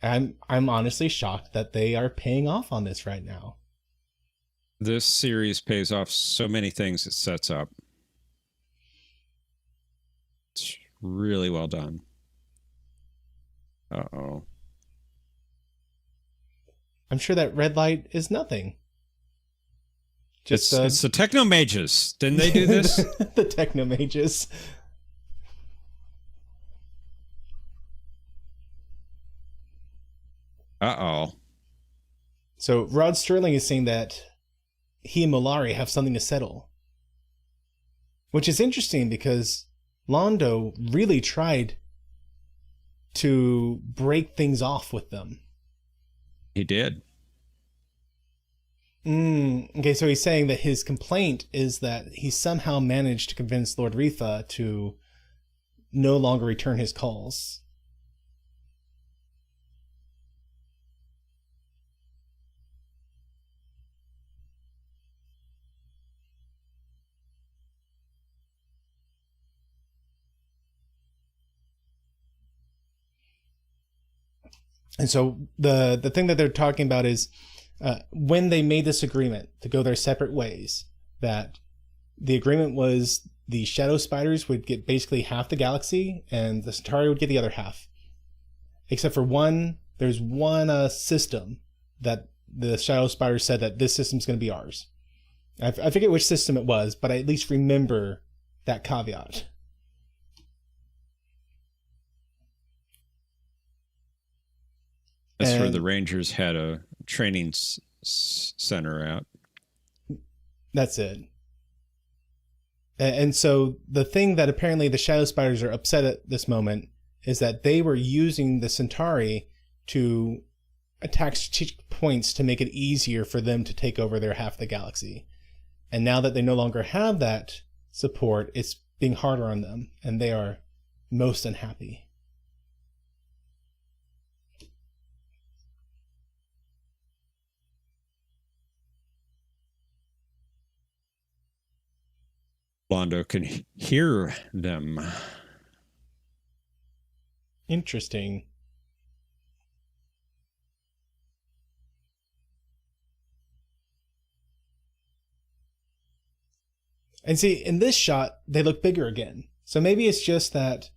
I'm honestly shocked that they are paying off on this right now. This series pays off so many things it sets up. It's really well done. Uh-oh. I'm sure that red light is nothing. Just it's the Techno Mages. Didn't they do this? The Techno Mages. Uh-oh. So Rod Sterling is saying that he and Mollari have something to settle. Which is interesting because Londo really tried to break things off with them. He did. Okay, so he's saying that his complaint is that he somehow managed to convince Lord Retha to no longer return his calls. And so the thing that they're talking about is when they made this agreement to go their separate ways, that the agreement was the Shadow Spiders would get basically half the galaxy and the Centauri would get the other half. Except for there's one system that the Shadow Spiders said that this system's going to be ours. I forget which system it was, but I at least remember that caveat. That's where the Rangers had a training center at. That's it. And so the thing that apparently the Shadow Spiders are upset at this moment is that they were using the Centauri to attack strategic points to make it easier for them to take over their half of the galaxy. And now that they no longer have that support, it's being harder on them, and they are most unhappy. Londo can hear them. Interesting. And see, in this shot, they look bigger again. So maybe it's just that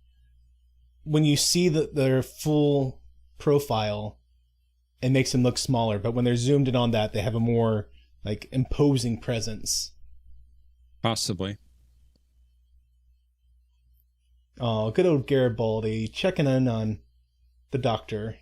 when you see their full profile, it makes them look smaller. But when they're zoomed in on that, they have a more like imposing presence. Possibly. Oh, good old Garibaldi checking in on the doctor.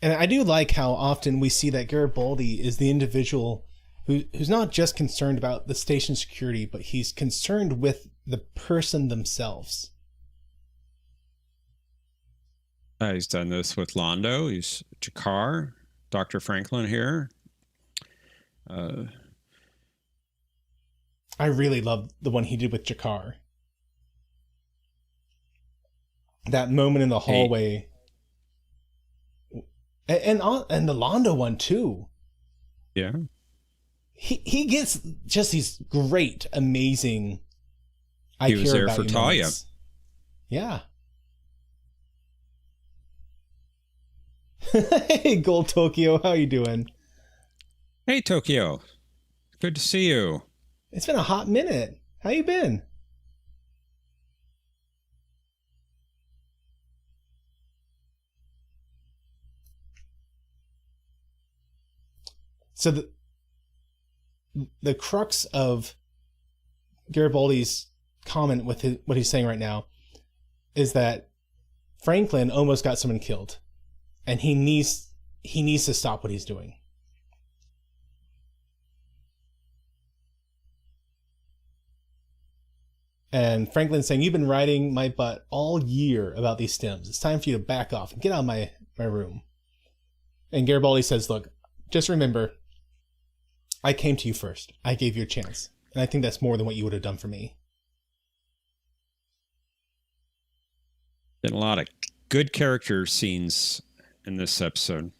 And I do like how often we see that Garibaldi is the individual who's not just concerned about the station security, but he's concerned with the person themselves. He's done this with Londo. He's Jakar, Dr. Franklin here. I really love the one he did with Jakar. That moment in the hallway. And the Londo one too. Yeah. He gets just these great, amazing. He was there for Talia. Yeah. Hey, Gold Tokyo, how you doing? Hey, Tokyo. Good to see you. It's been a hot minute. How you been? So the crux of Garibaldi's comment with what he's saying right now is that Franklin almost got someone killed, and he needs to stop what he's doing. And Franklin's saying, "You've been riding my butt all year about these stems. It's time for you to back off and get out of my room." And Garibaldi says, "Look, just remember, I came to you first. I gave you a chance. And I think that's more than what you would have done for me." Been a lot of good character scenes in this episode.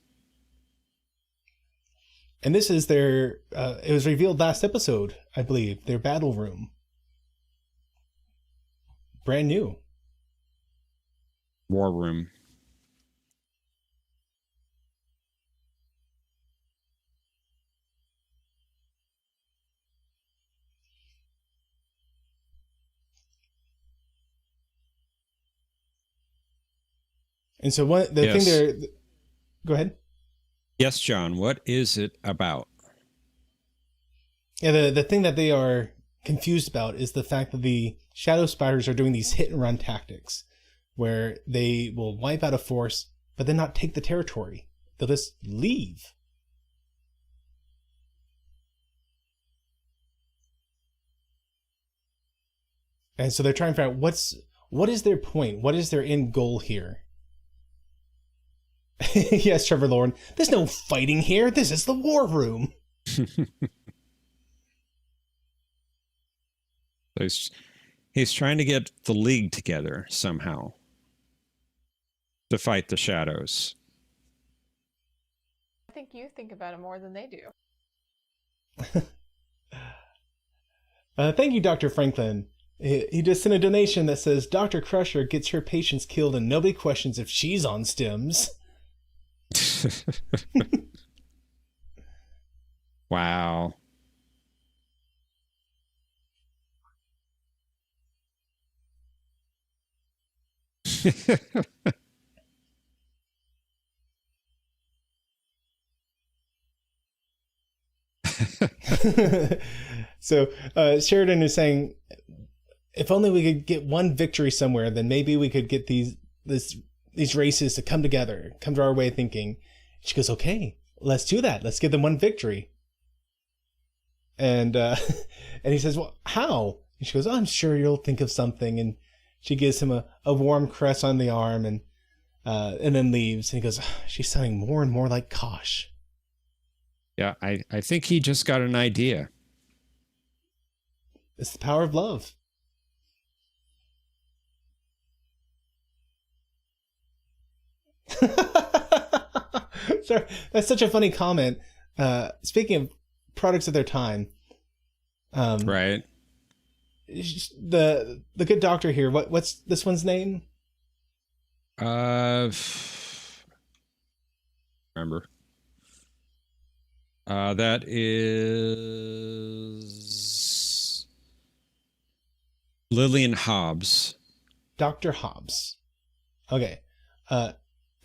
And this is their, it was revealed last episode, I believe, their battle room. Brand new. War room. And so thing they're... Go ahead. Yes, John, what is it about? Yeah, the thing that they are confused about is the fact that the Shadow Spiders are doing these hit-and-run tactics where they will wipe out a force, but then not take the territory. They'll just leave. And so they're trying to figure out what is their point? What is their end goal here? Yes, Trevor Lauren. There's no fighting here. This is the war room. He's trying to get the League together somehow to fight the Shadows. I think you think about it more than they do. Thank you, Dr. Franklin. He just sent a donation that says Dr. Crusher gets her patients killed and nobody questions if she's on stims. Wow. So Sheridan is saying, if only we could get one victory somewhere, then maybe we could get these races to come together, come to our way of thinking. She goes, okay, let's do that. Let's give them one victory. And and he says, well, how? And she goes, oh, I'm sure you'll think of something. And she gives him a warm caress on the arm and then leaves. And he goes, she's sounding more and more like Kosh. Yeah, I think he just got an idea. It's the power of love. Sorry, that's such a funny comment. Speaking of products of their time, Right. the good doctor here. What's this one's name? Remember. That is Lillian Hobbs. Dr. Hobbs. Okay.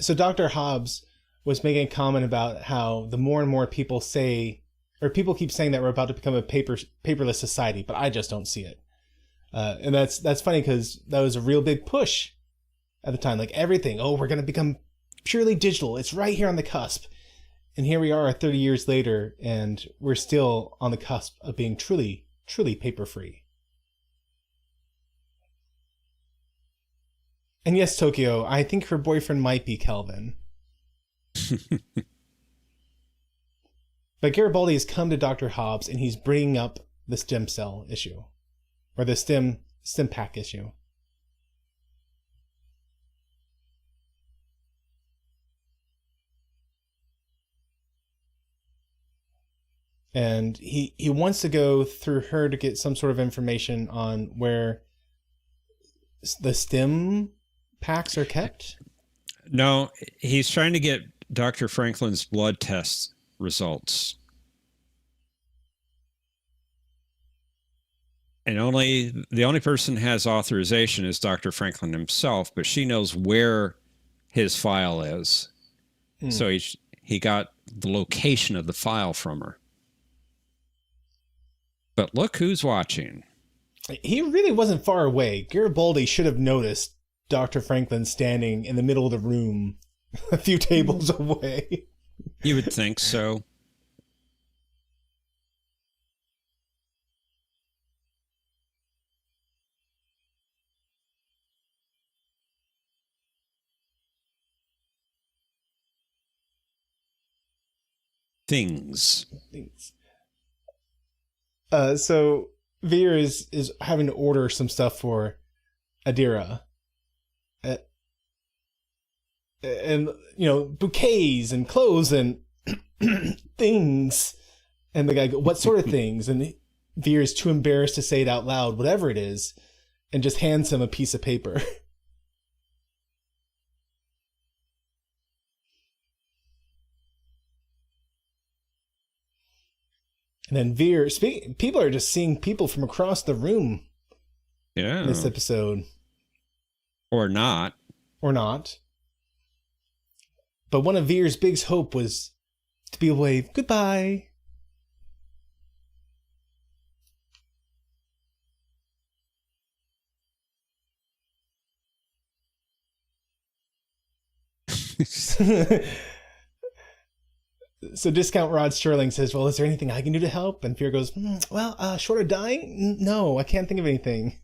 So Dr. Hobbs was making a comment about how the more and more people say, or people keep saying that we're about to become a paperless society, but I just don't see it. And that's funny because that was a real big push at the time. Like everything, oh, we're going to become purely digital. It's right here on the cusp. And here we are 30 years later, and we're still on the cusp of being truly, truly paper-free. And yes, Tokyo, I think her boyfriend might be Kelvin. But Garibaldi has come to Dr. Hobbs, and he's bringing up the stem cell issue. Or the stem pack issue. And he wants to go through her to get some sort of information on where the stem packs are kept. No, he's trying to get Dr. Franklin's blood test results. And the only person who has authorization is Dr. Franklin himself, but she knows where his file is. So he got the location of the file from her. But look who's watching. He really wasn't far away. Garibaldi should have noticed Dr. Franklin standing in the middle of the room a few tables away. You would think so. Things. So Veer is having to order some stuff for Adira. And, bouquets and clothes and things. And the guy goes, what sort of things? And Veer is too embarrassed to say it out loud, whatever it is, and just hands him a piece of paper. And then Veer, people are just seeing people from across the room. Yeah. In this episode. Or not. Or not. But one of Veer's big hope was to be able to wave goodbye. So Discount Rod Sterling says, well, is there anything I can do to help? And Veer goes, short of dying? No, I can't think of anything.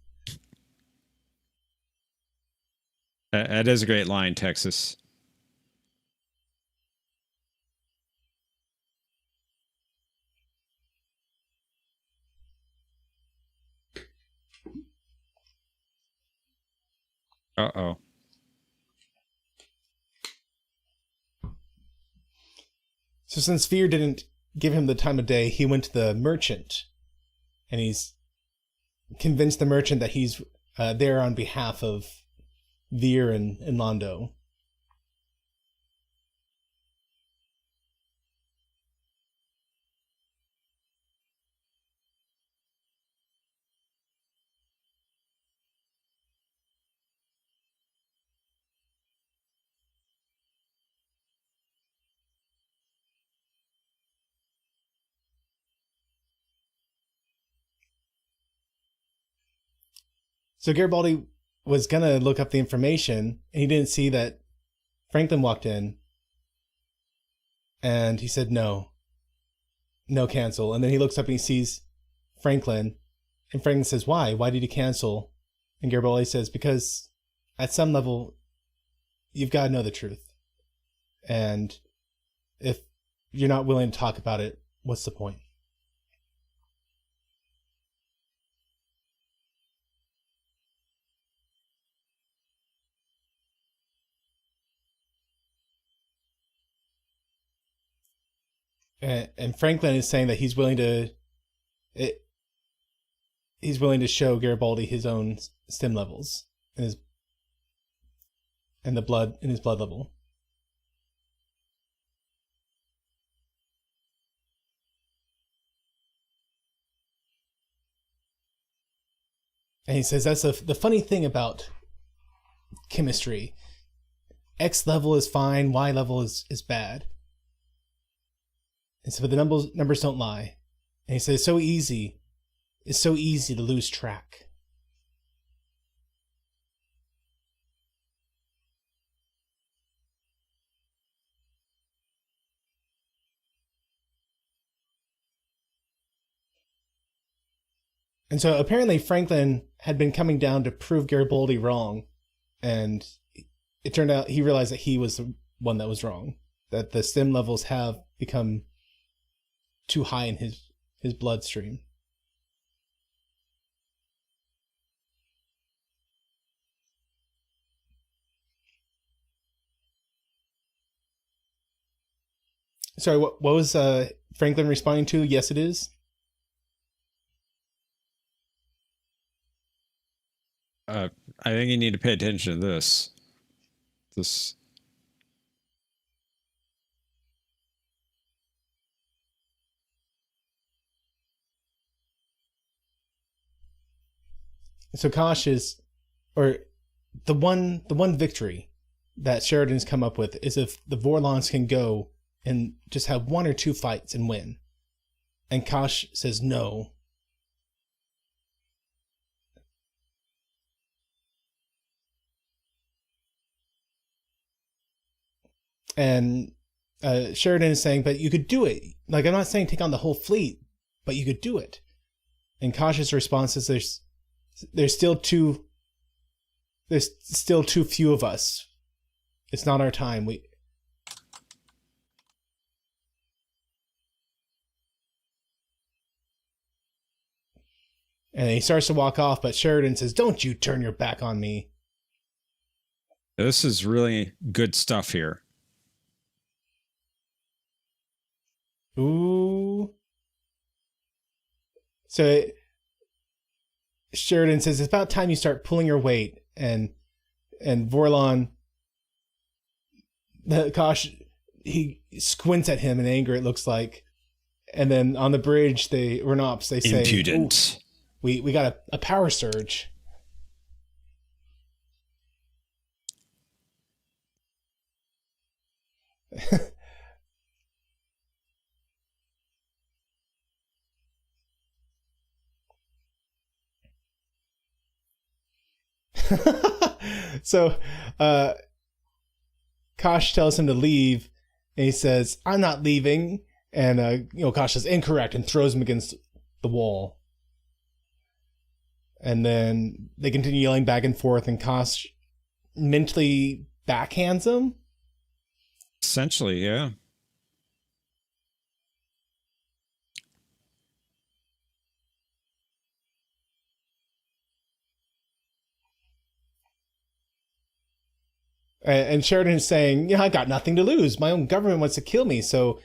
That is a great line, Texas. Uh-oh. So since Veer didn't give him the time of day, he went to the merchant. And he's convince the merchant that he's there on behalf of Veer and Londo. So Garibaldi was going to look up the information, and he didn't see that Franklin walked in. And he said, no, cancel. And then he looks up and he sees Franklin. And Franklin says, why? Why did he cancel? And Garibaldi says, because at some level, you've got to know the truth. And if you're not willing to talk about it, what's the point? And Franklin is saying that he's willing to show Garibaldi his own stim levels in his blood level. And he says that's the funny thing about chemistry. X level is fine, Y level is bad. And so, but the numbers don't lie. And he says, it's so easy to lose track. And so apparently Franklin had been coming down to prove Garibaldi wrong. And it turned out he realized that he was the one that was wrong. That the stim levels have become too high in his bloodstream. Sorry, what was Franklin responding to? Yes, it is. I think you need to pay attention to this. So Kosh is, or the one victory that Sheridan's come up with is if the Vorlons can go and just have one or two fights and win. And Kosh says no. And Sheridan is saying, but you could do it. Like, I'm not saying take on the whole fleet, but you could do it. And Kosh's response is there's still too few of us. It's not our time. And he starts to walk off, but Sheridan says, don't you turn your back on me. This is really good stuff here. Ooh. So Sheridan says, it's about time you start pulling your weight. And Vorlon, Kosh, he squints at him in anger, it looks like. And then on the bridge, they say, impudent. We got a power surge. So Kosh tells him to leave, and he says, I'm not leaving. And Kosh says incorrect and throws him against the wall. And then they continue yelling back and forth, and Kosh mentally backhands him. Essentially, yeah. And Sheridan is saying, I got nothing to lose. My own government wants to kill me. So,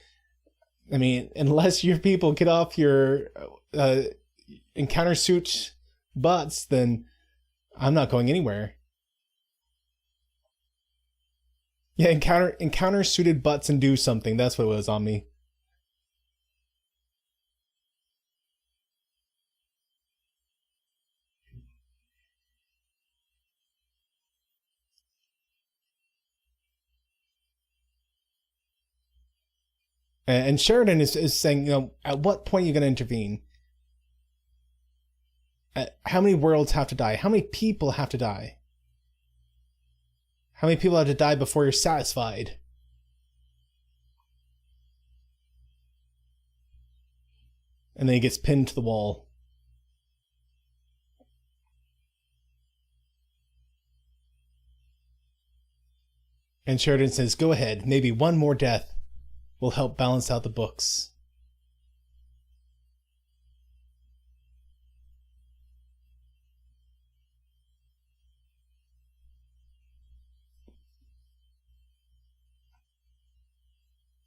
I mean, unless your people get off your encounter suit butts, then I'm not going anywhere. Yeah, encounter suited butts and do something. That's what it was on me. And Sheridan is saying, at what point are you going to intervene? How many worlds have to die? How many people have to die? How many people have to die before you're satisfied? And then he gets pinned to the wall. And Sheridan says, go ahead, maybe one more death will help balance out the books.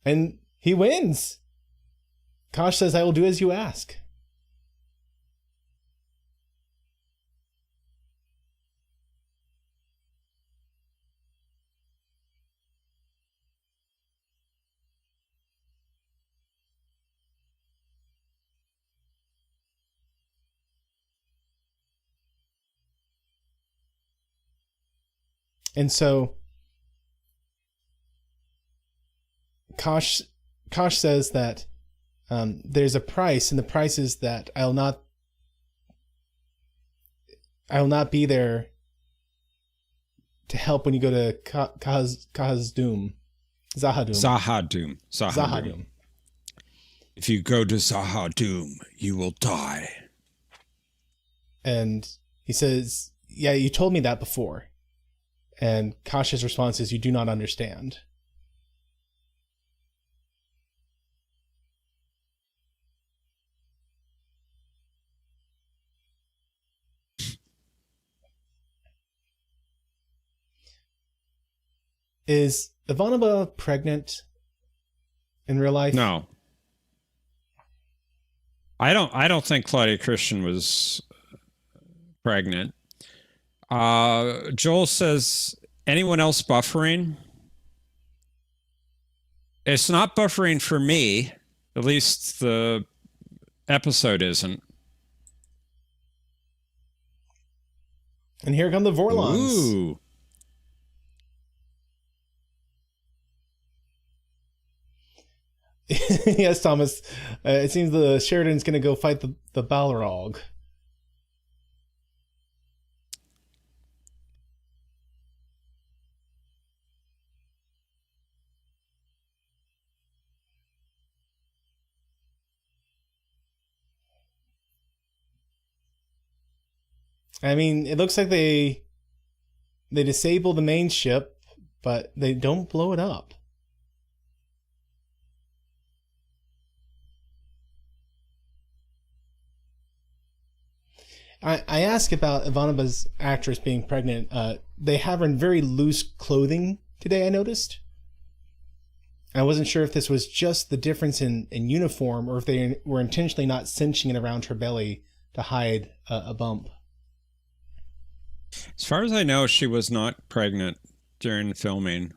And he wins. Kosh says, I will do as you ask. And so Kosh says that there's a price, and the price is that I will not be there to help when you go to Zahadum. If you go to Zahadum, you will die. And he says, yeah, you told me that before. And Kosh's response is, you do not understand. Is Ivanova pregnant in real life? No. I don't think Claudia Christian was pregnant. Joel says, anyone else buffering? It's not buffering for me. At least the episode isn't. And here come the Vorlons. Ooh. Yes, Thomas. It seems the Sheridan's going to go fight the Balrog. I mean, it looks like they disable the main ship, but they don't blow it up. I asked about Ivanova's actress being pregnant. They have her in very loose clothing today, I noticed. I wasn't sure if this was just the difference in uniform or if they were intentionally not cinching it around her belly to hide a bump. As far as I know, she was not pregnant during filming.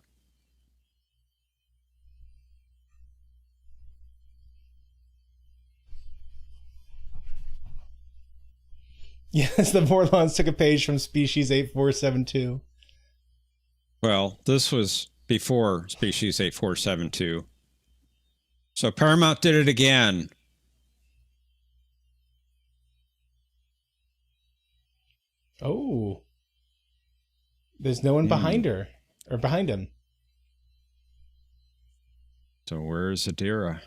Yes, the Vorlons took a page from Species 8472. Well, this was before Species 8472. So Paramount did it again. Oh. There's no one behind her, or behind him. So where's Adira?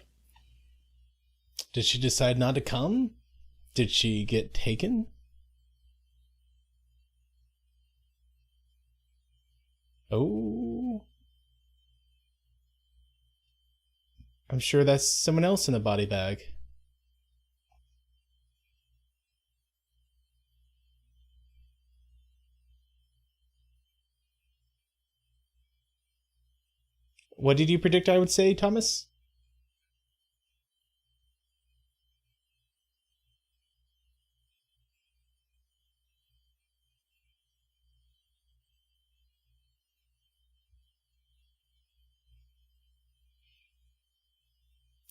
Did she decide not to come? Did she get taken? Oh. I'm sure that's someone else in a body bag. What did you predict I would say, Thomas?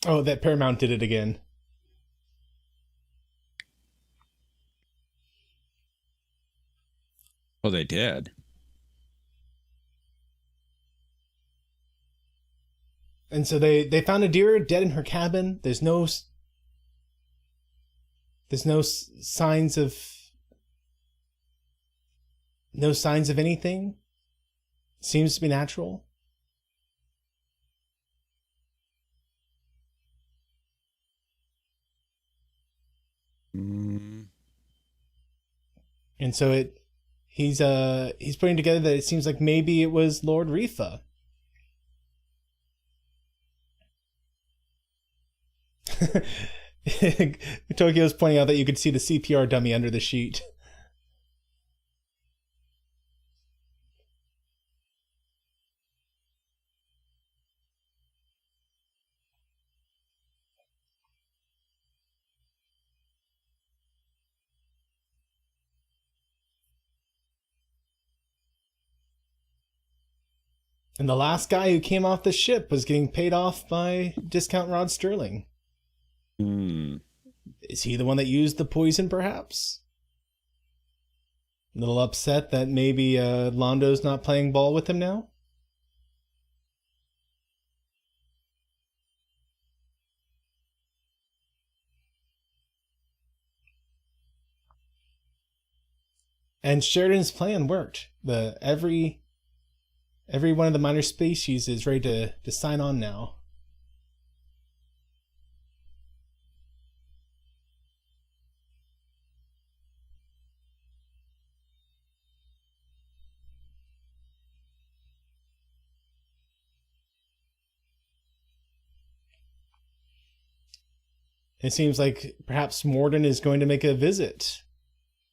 Oh, that Paramount did it again. Oh, they did. And so they found a deer dead in her cabin. There's no signs of anything. Seems to be natural. Mm. And so he's putting together that it seems like maybe it was Lord Rifa. Tokyo's pointing out that you could see the CPR dummy under the sheet. And the last guy who came off the ship was getting paid off by Discount Rod Sterling. Hmm. Is he the one that used the poison, perhaps? A little upset that maybe Londo's not playing ball with him now? And Sheridan's plan worked. Every one of the minor species is ready to sign on now. It seems like perhaps Morden is going to make a visit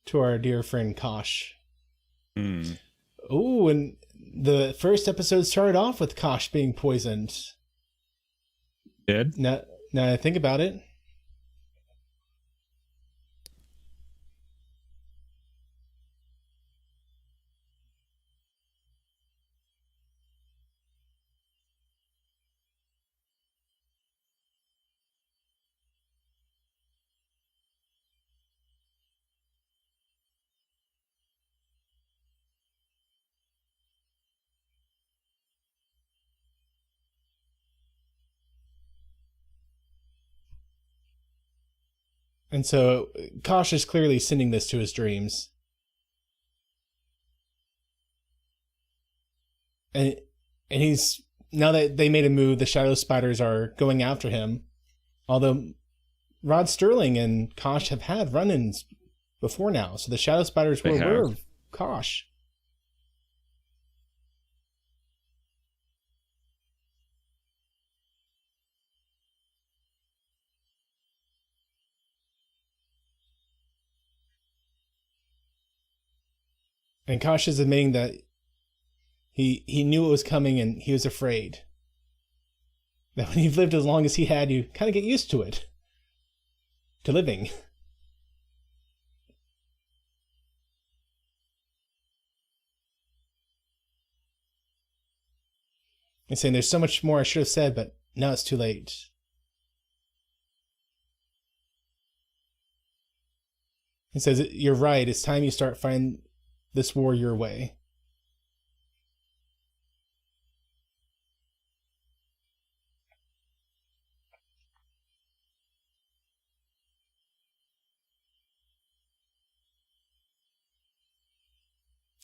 to our dear friend Kosh. Hmm. Oh, and the first episode started off with Kosh being poisoned. Did? Now I think about it. And so Kosh is clearly sending this to his dreams. And he's, now that they made a move, the Shadow Spiders are going after him. Although Rod Sterling and Kosh have had run-ins before now, so the Shadow Spiders were aware of Kosh. And Kosh is admitting that he knew it was coming and he was afraid. That when you've lived as long as he had, you kind of get used to it. To living. And saying there's so much more I should have said, but now it's too late. He says, you're right, it's time you start fighting this war your way.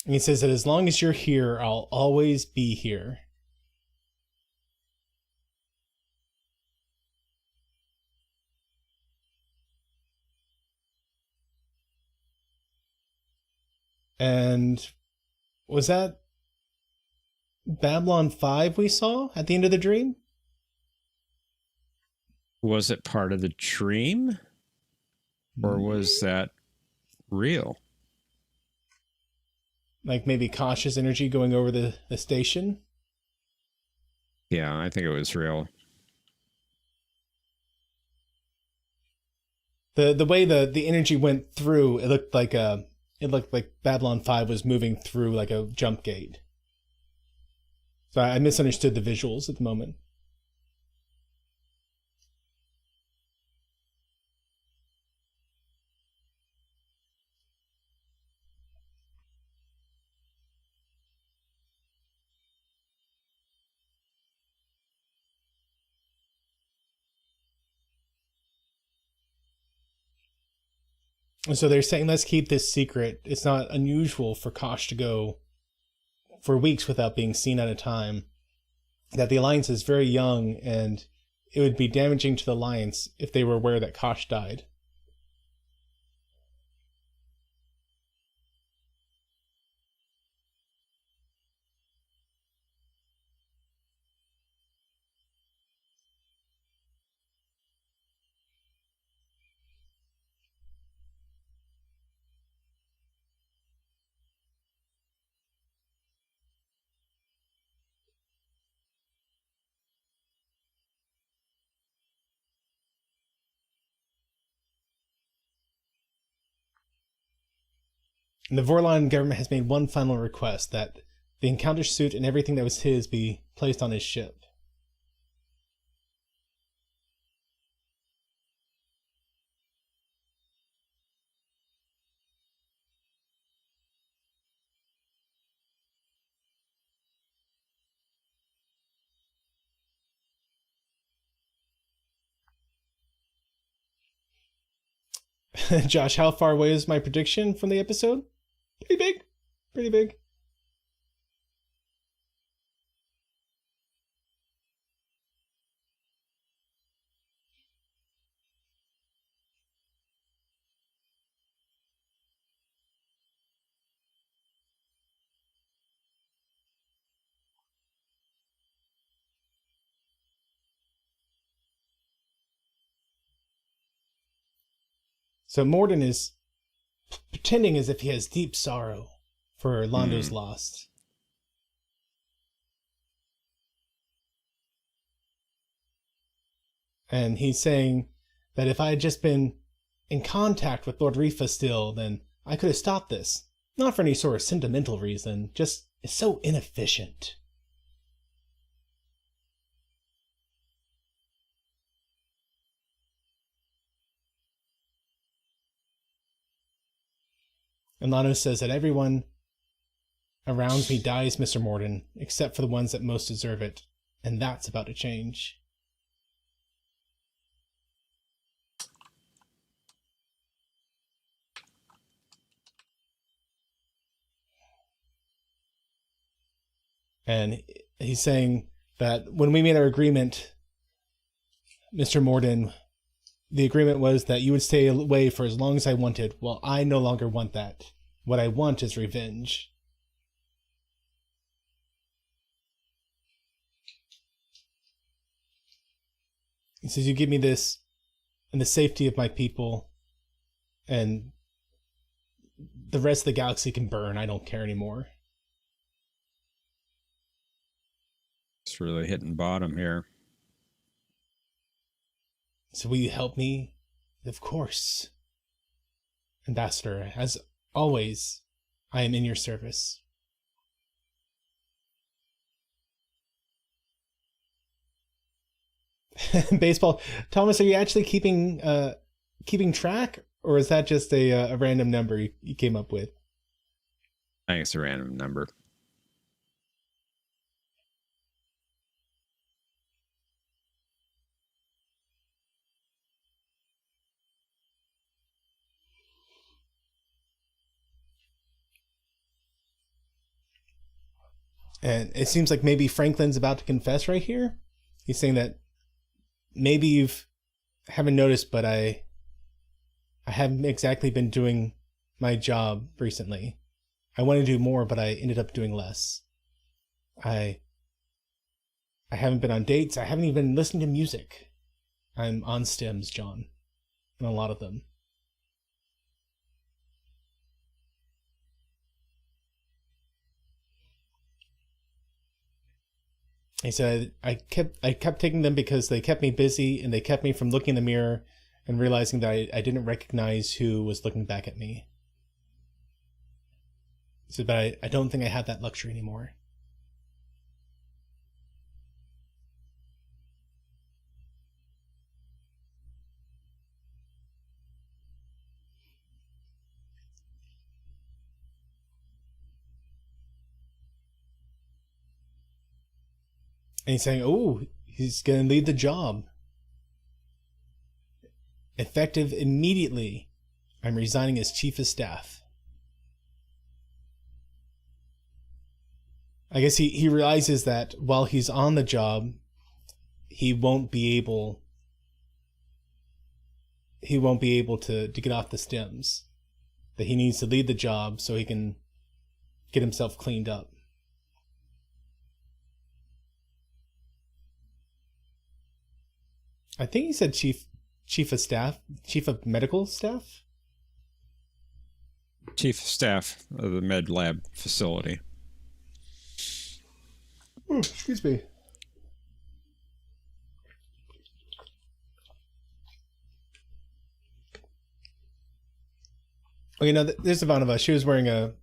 And he says that as long as you're here, I'll always be here. And was that Babylon 5 we saw at the end of the dream? Was it part of the dream? Or was that real? Like maybe Kosh's energy going over the station? Yeah, I think it was real. The way the energy went through, it looked like Babylon 5 was moving through like a jump gate. So I misunderstood the visuals at the moment. And so they're saying, let's keep this secret. It's not unusual for Kosh to go for weeks without being seen at a time. That the Alliance is very young, and it would be damaging to the Alliance if they were aware that Kosh died. And the Vorlon government has made one final request, that the encounter suit and everything that was his be placed on his ship. Josh, how far away is my prediction from the episode? Pretty big. Pretty big. So Morden is pretending as if he has deep sorrow for Londo's loss. And he's saying that if I had just been in contact with Lord Rifa still, then I could have stopped this. Not for any sort of sentimental reason, just it's so inefficient. And Lano says that everyone around me dies, Mr. Morden, except for the ones that most deserve it. And that's about to change. And he's saying that when we made our agreement, Mr. Morden, the agreement was that you would stay away for as long as I wanted. Well, I no longer want that. What I want is revenge. He says, you give me this and the safety of my people, and the rest of the galaxy can burn. I don't care anymore. It's really hitting bottom here. So will you help me? Of course. Ambassador, as always, I am in your service. Baseball. Thomas, are you actually keeping track? Or is that just a random number you came up with? I think it's a random number. And it seems like maybe Franklin's about to confess right here. He's saying that maybe haven't noticed, but I haven't exactly been doing my job recently. I want to do more, but I ended up doing less. I haven't been on dates. I haven't even been listening to music. I'm on stims, John. And a lot of them. He said, I kept taking them because they kept me busy and they kept me from looking in the mirror and realizing that I didn't recognize who was looking back at me. He said, but I don't think I have that luxury anymore. And he's saying, oh, he's going to leave the job. Effective immediately I'm resigning as chief of staff. I guess he realizes that while he's on the job, he won't be able to get off the stems. That he needs to lead the job so he can get himself cleaned up. I think he said chief of staff, chief of medical staff? Chief of staff of the med lab facility. Oh, excuse me. Oh, you know, there's Ivanova. She was wearing the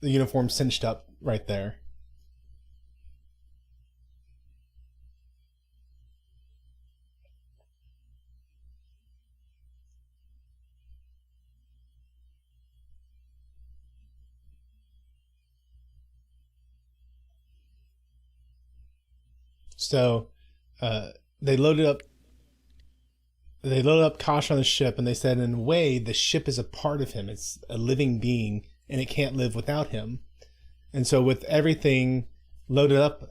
uniform cinched up right there. So, they loaded up Kosh on the ship, and they said, in a way, the ship is a part of him. It's a living being, and it can't live without him. And so with everything loaded up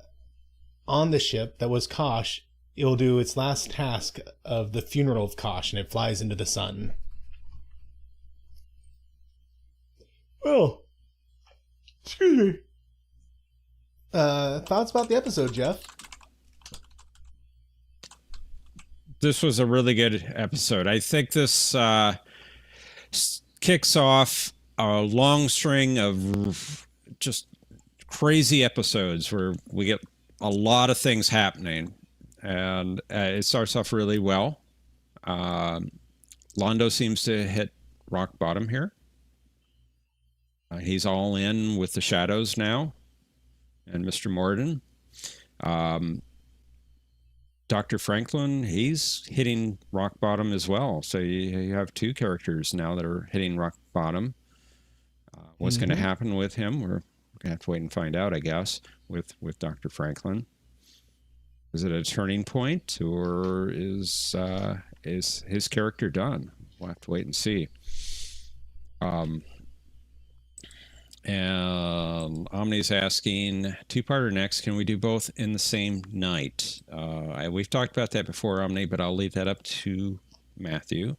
on the ship that was Kosh, it will do its last task of the funeral of Kosh, and it flies into the sun. Oh, excuse me. Thoughts about the episode, Jeff? This was a really good episode. I think this kicks off a long string of just crazy episodes where we get a lot of things happening, and it starts off really well. Londo seems to hit rock bottom here. He's all in with the shadows now, and Mr. Morden. Dr. Franklin, he's hitting rock bottom as well. So you have two characters now that are hitting rock bottom. What's going to happen with him? We're going to have to wait and find out, I guess, with Dr. Franklin. Is it a turning point, or is his character done? We'll have to wait and see. And Omni's asking, two-parter next, can we do both in the same night? We've talked about that before, Omni, but I'll leave that up to Matthew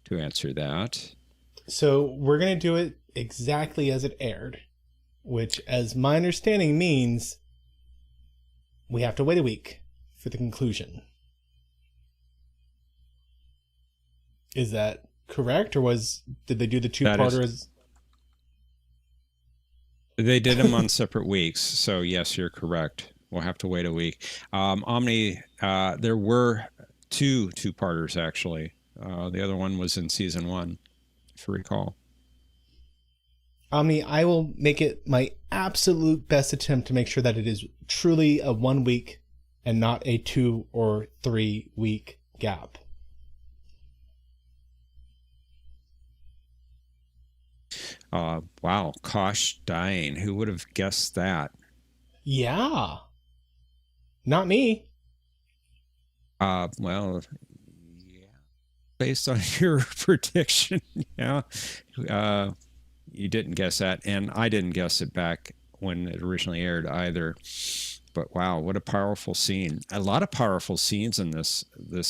to answer that. So we're going to do it exactly as it aired, which, as my understanding, means we have to wait a week for the conclusion. Is that correct, or did they do the two-parter as... They did them on separate weeks, so yes, you're correct. We'll have to wait a week. Omni, there were two-parters, actually. The other one was in season 1, if you recall. Omni, I will make it my absolute best attempt to make sure that it is truly a 1 week and not a 2 or 3 week gap. Wow, Kosh dying. Who would have guessed that? Yeah. Not me. Well, yeah. Based on your prediction, yeah. You didn't guess that, and I didn't guess it back when it originally aired either. But wow, what a powerful scene. A lot of powerful scenes in this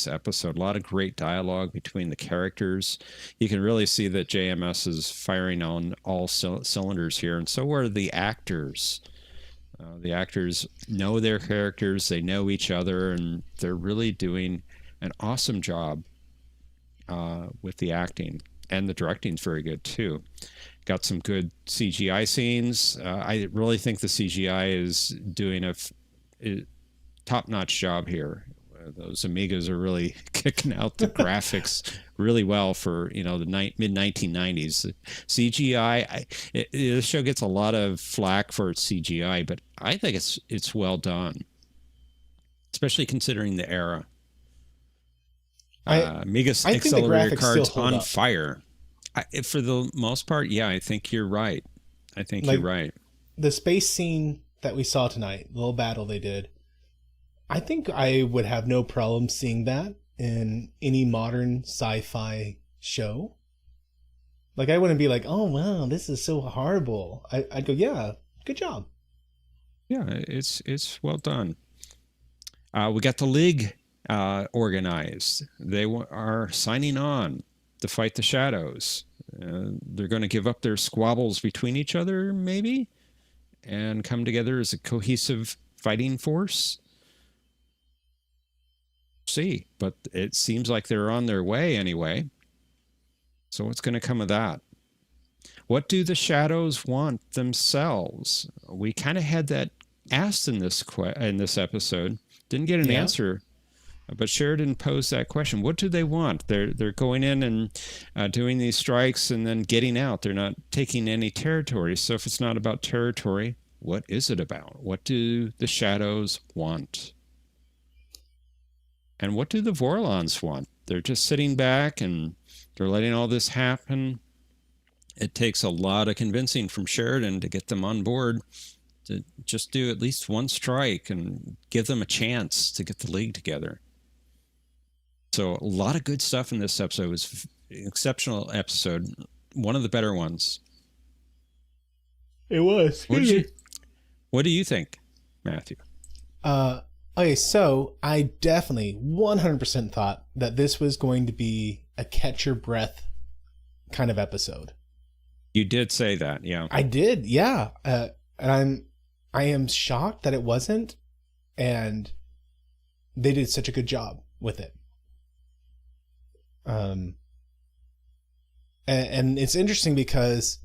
episode. A lot of great dialogue between the characters. You can really see that JMS is firing on all cylinders here, and so are the actors. The actors know their characters, they know each other, and they're really doing an awesome job with the acting. And the directing's very good, too. Got some good CGI scenes. I really think the CGI is doing a top-notch job here. Those Amigas are really kicking out the graphics really well for, the mid-1990s. CGI, this show gets a lot of flack for its CGI, but I think it's well done, especially considering the era. Amiga's accelerator cards on fire. For the most part, yeah, I think you're right. You're right. The space scene that we saw tonight, the little battle they did, I think I would have no problem seeing that in any modern sci-fi show. Like, I wouldn't be like, oh, wow, this is so horrible. I'd go, yeah, good job. Yeah, it's well done. We got the league organized. They are signing on to fight the shadows. They're going to give up their squabbles between each other, maybe, and come together as a cohesive fighting force. See, but it seems like they're on their way anyway. So what's going to come of that? What do the shadows want themselves? We kind of had that asked in this episode. Didn't get an answer, but Sheridan posed that question. What do they want? They're going in and doing these strikes and then getting out. They're not taking any territory. So if it's not about territory, what is it about? What do the shadows want? And what do the Vorlons want? They're just sitting back and they're letting all this happen. It takes a lot of convincing from Sheridan to get them on board to just do at least one strike and give them a chance to get the league together. So a lot of good stuff in this episode. It was an exceptional episode. One of the better ones. It was. What do you think, Matthew? Okay, so I definitely 100% thought that this was going to be a catch your breath kind of episode. You did say that, yeah. I did, yeah. And I am shocked that it wasn't, and they did such a good job with it. And it's interesting because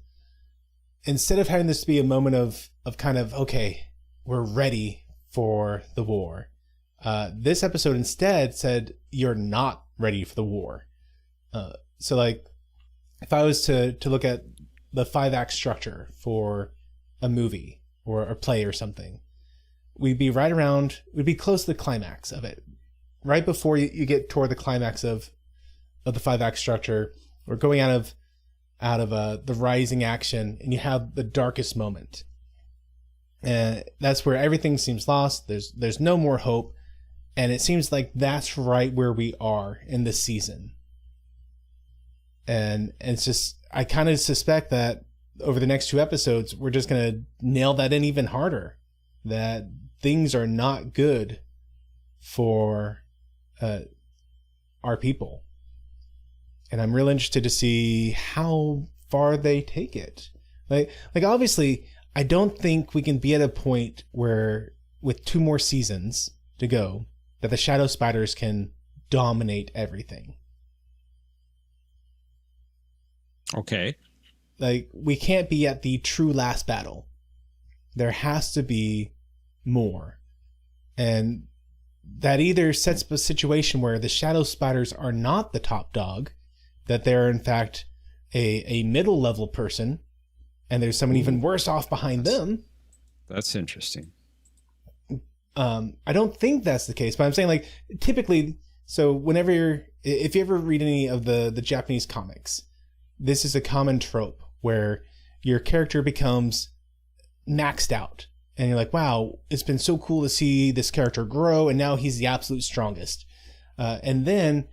instead of having this to be a moment of kind of, okay, we're ready for the war, this episode instead said you're not ready for the war. So like, if I was to look at the 5-act structure for a movie or a play or something, we'd be close to the climax of it. Right before you get toward the climax of the 5-act structure, or going out of the rising action, and you have the darkest moment. And that's where everything seems lost. There's no more hope. And it seems like that's right where we are in this season. And it's just, I kind of suspect that over the next 2 episodes, we're just going to nail that in even harder. That things are not good for our people. And I'm real interested to see how far they take it. Like obviously, I don't think we can be at a point where, with 2 more seasons to go, that the Shadow Spiders can dominate everything. Okay. Like, we can't be at the true last battle. There has to be more. And that either sets up a situation where the Shadow Spiders are not the top dog, that they're in fact a middle level person, and there's someone even worse off behind them. That's interesting. I don't think that's the case, but I'm saying, like, typically, so if you ever read any of the Japanese comics, this is a common trope where your character becomes maxed out. And you're like, wow, it's been so cool to see this character grow, and now he's the absolute strongest. And then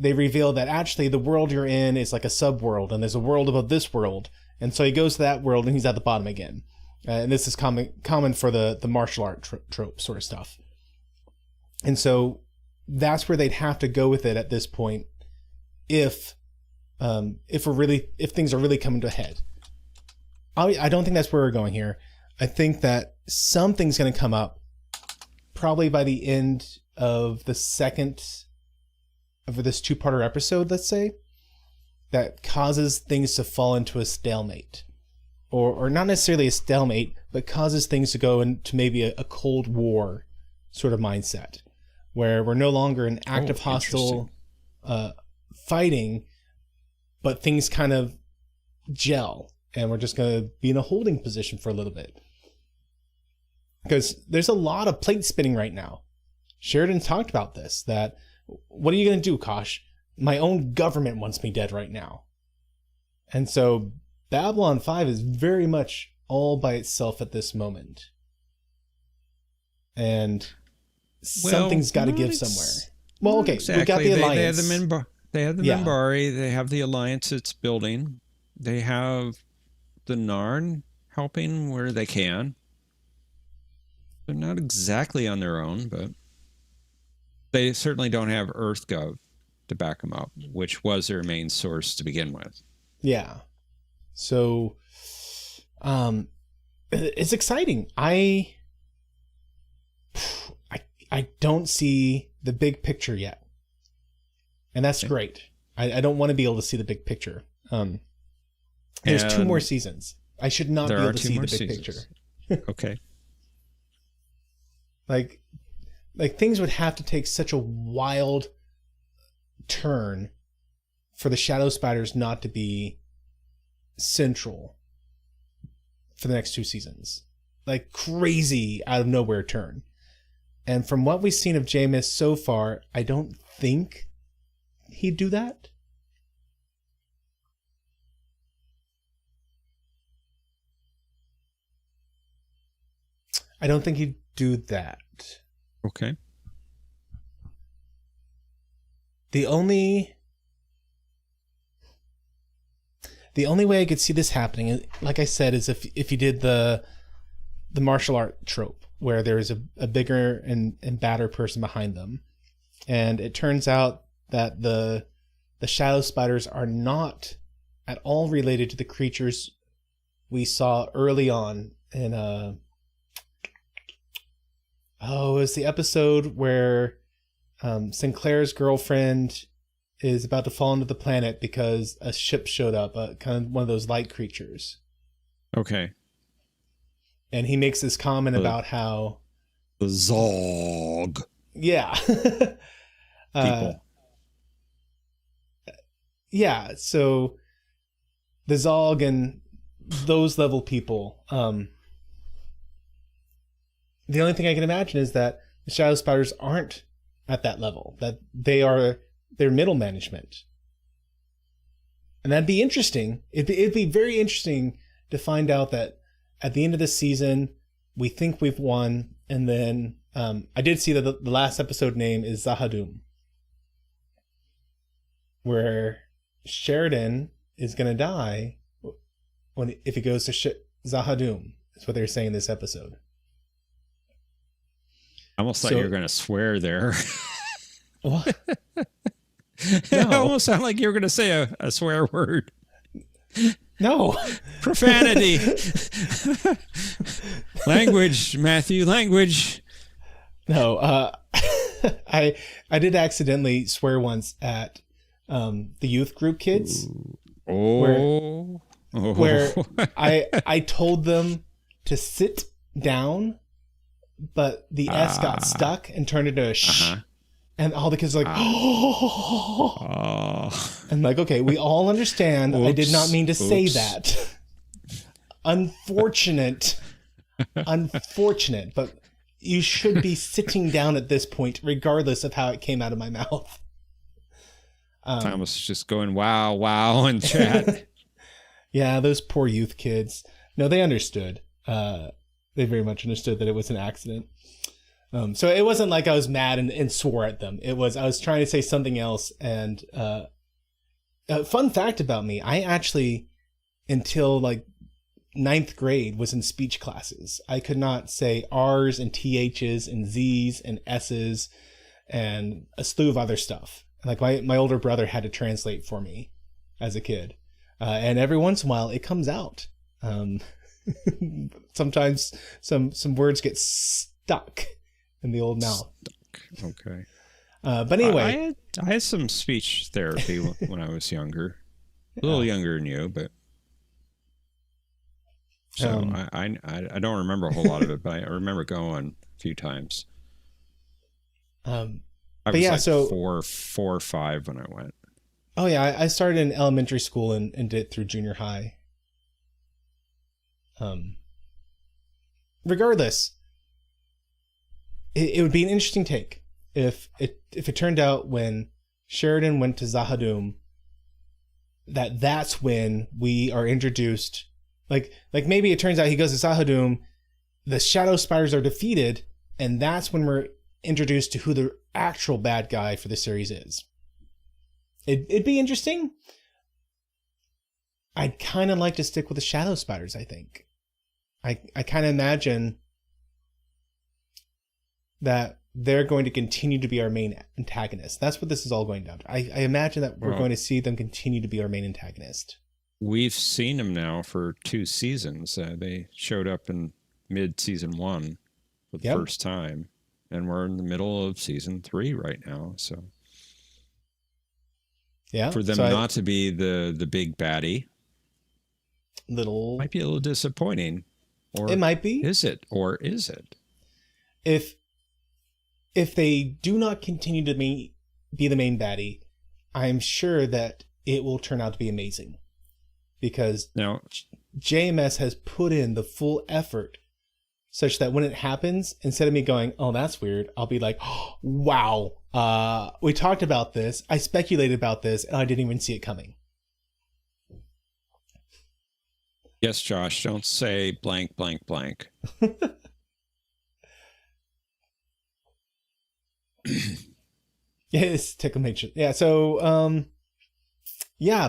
they reveal that actually the world you're in is like a sub-world, and there's a world above this world. And so he goes to that world, and he's at the bottom again. And this is common for the martial art trope sort of stuff. And so that's where they'd have to go with it at this point, if things are really coming to a head. I don't think that's where we're going here. I think that something's going to come up probably by the end of the second of this 2-parter episode, let's say, that causes things to fall into a stalemate. Or not necessarily a stalemate, but causes things to go into maybe a Cold War sort of mindset, where we're no longer in active hostile fighting, but things kind of gel, and we're just going to be in a holding position for a little bit. Because there's a lot of plate spinning right now. Sheridan talked about this, that what are you going to do, Kosh? My own government wants me dead right now. And so Babylon 5 is very much all by itself at this moment. And something's got to give somewhere. Well, okay, exactly. We got the Alliance. They have the Minbari. They have the Alliance it's building. they have the Narn helping where they can. They're not exactly on their own, but they certainly don't have EarthGov to back them up, which was their main source to begin with. Yeah. So, it's exciting. I don't see the big picture yet. And that's great. I don't want to be able to see the big picture. There's 2 more seasons. I should not be able to see the big picture. Okay. Like things would have to take such a wild turn for the Shadow Spiders not to be central for the next 2 seasons. Like crazy out of nowhere turn. And from what we've seen of Jameis so far, I don't think he'd do that. I don't think he'd do that. Okay. The only way I could see this happening, like I said, is if you did the martial art trope where there is a bigger and badder person behind them. And it turns out that the Shadow Spiders are not at all related to the creatures we saw early on in it was the episode where Sinclair's girlfriend is about to fall into the planet because a ship showed up, kind of one of those light creatures. Okay. And he makes this comment about how the Zog. Yeah. People. Yeah, so the Zog and those level people. The only thing I can imagine is that the Shadow Spiders aren't at that level, that they're middle management. And that'd be interesting. It'd be very interesting to find out that at the end of the season, we think we've won, and then I did see that the last episode name is Zahadum, where Sheridan is going to die if he goes to Zahadum. That's what they're saying in this episode. I almost thought you were going to swear there. What? No. It almost sounded like you were going to say a swear word. No. Profanity. Language, Matthew, language. No, I did accidentally swear once at the youth group kids. Where I told them to sit down, but the S got stuck and turned into a sh. And all the kids are like, I'm like, okay, we all understand. Oops, I did not mean to say that. Unfortunate, but you should be sitting down at this point, regardless of how it came out of my mouth. Thomas is just going, wow, in chat. Yeah, those poor youth kids. No, they understood. They very much understood that it was an accident. So it wasn't like I was mad and swore at them. It was, I was trying to say something else. And fun fact about me, I actually, until like 9th grade, was in speech classes. I could not say R's and TH's and Z's and S's and a slew of other stuff. Like my older brother had to translate for me as a kid. And every once in a while it comes out. Sometimes some words get stuck in the old mouth. Okay. But anyway, I had some speech therapy when I was younger, a little younger than you, but so I don't remember a whole lot of it, but I remember going a few times. I was like four or five when I went. Oh yeah, I started in elementary school and did it through junior high. Regardless, it would be an interesting take if it turned out when Sheridan went to Zahadum that's when we are introduced. Like maybe it turns out he goes to Zahadum, the Shadow Spiders are defeated, and that's when we're introduced to who the actual bad guy for the series is. It'd be interesting. I'd kind of like to stick with the Shadow Spiders, I think. I kind of imagine that they're going to continue to be our main antagonist. That's what this is all going down to. I imagine that we're going to see them continue to be our main antagonist. We've seen them now for 2 seasons. They showed up in mid-season 1 for the first time, and we're in the middle of season 3 right now. So, yeah, for them not to be the big baddie, might be a little disappointing. Or it might be. Is it? Or is it? If they do not continue to be the main baddie, I'm sure that it will turn out to be amazing. Because now JMS has put in the full effort such that when it happens, instead of me going, oh, that's weird, I'll be like, oh, wow, we talked about this, I speculated about this, and I didn't even see it coming. Yes, Josh, don't say blank, blank, blank. Yes, tickle nature. Yeah, so,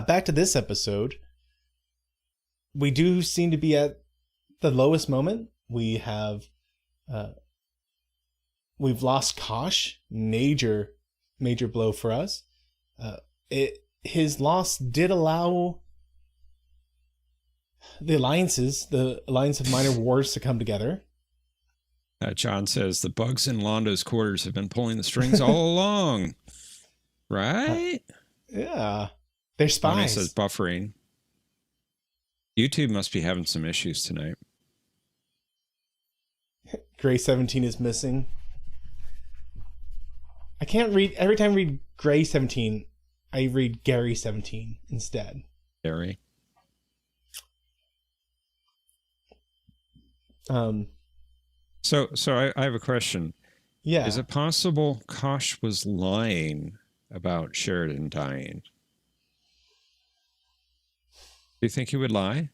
back to this episode. We do seem to be at the lowest moment. We have, we've lost Kosh. Major blow for us. His loss did allow the Alliance of Minor Wars to come together. John says the bugs in Londo's quarters have been pulling the strings all along. Right? Yeah. They're spies. Bonnie says buffering. YouTube must be having some issues tonight. Gray 17 is missing. I can't read. Every time I read Gray 17, I read Gary 17 instead. Gary. So I have a question. Yeah. Is it possible Kosh was lying about Sheridan dying? Do you think he would lie?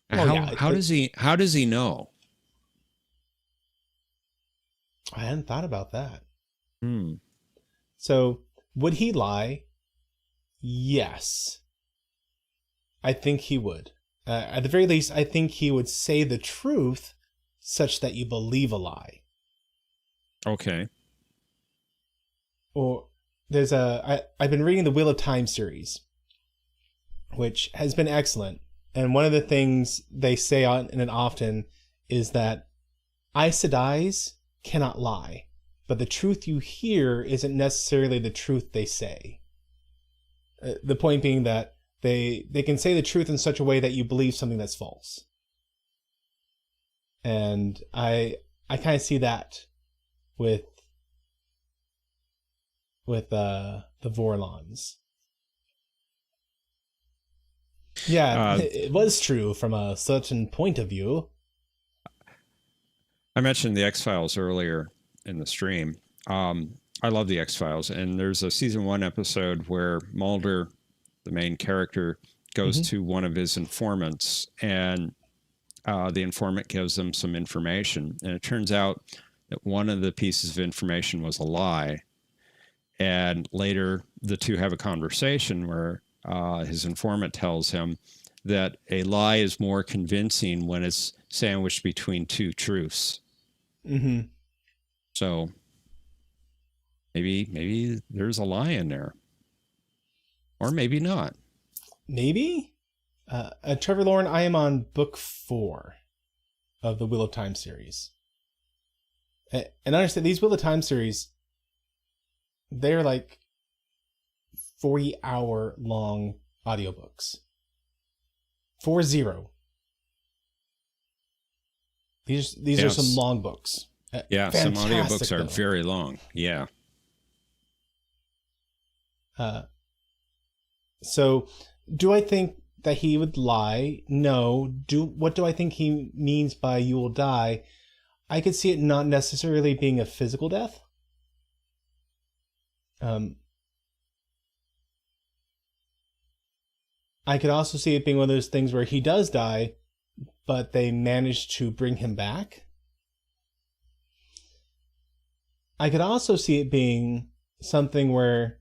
How does he know? I hadn't thought about that. Hmm. So would he lie? Yes. I think he would. At the very least, I think he would say the truth such that you believe a lie. Okay. Or I've been reading the Wheel of Time series, which has been excellent. And one of the things they say on and often is that Aes Sedais cannot lie, but the truth you hear isn't necessarily the truth they say. The point being that they can say the truth in such a way that you believe something that's false. And I kind of see that with the Vorlons. Yeah, it was true from a certain point of view. I mentioned the X-Files earlier in the stream. I love the X-Files, and there's a season 1 episode where Mulder, the main character, goes to one of his informants, and the informant gives them some information, and it turns out that one of the pieces of information was a lie. And later, the two have a conversation where his informant tells him that a lie is more convincing when it's sandwiched between two truths. Mm-hmm. So maybe there's a lie in there, or maybe not. Maybe. Trevor Lauren, I am on book 4 of the Wheel of Time series, and understand these Wheel of Time series, they're like 40-hour long audiobooks. 40. These are some long books. Yeah, some audiobooks are very long. Yeah. So, do I think that he would lie? No. What do I think he means by "you will die"? I could see it not necessarily being a physical death. I could also see it being one of those things where he does die, but they manage to bring him back. I could also see it being something where,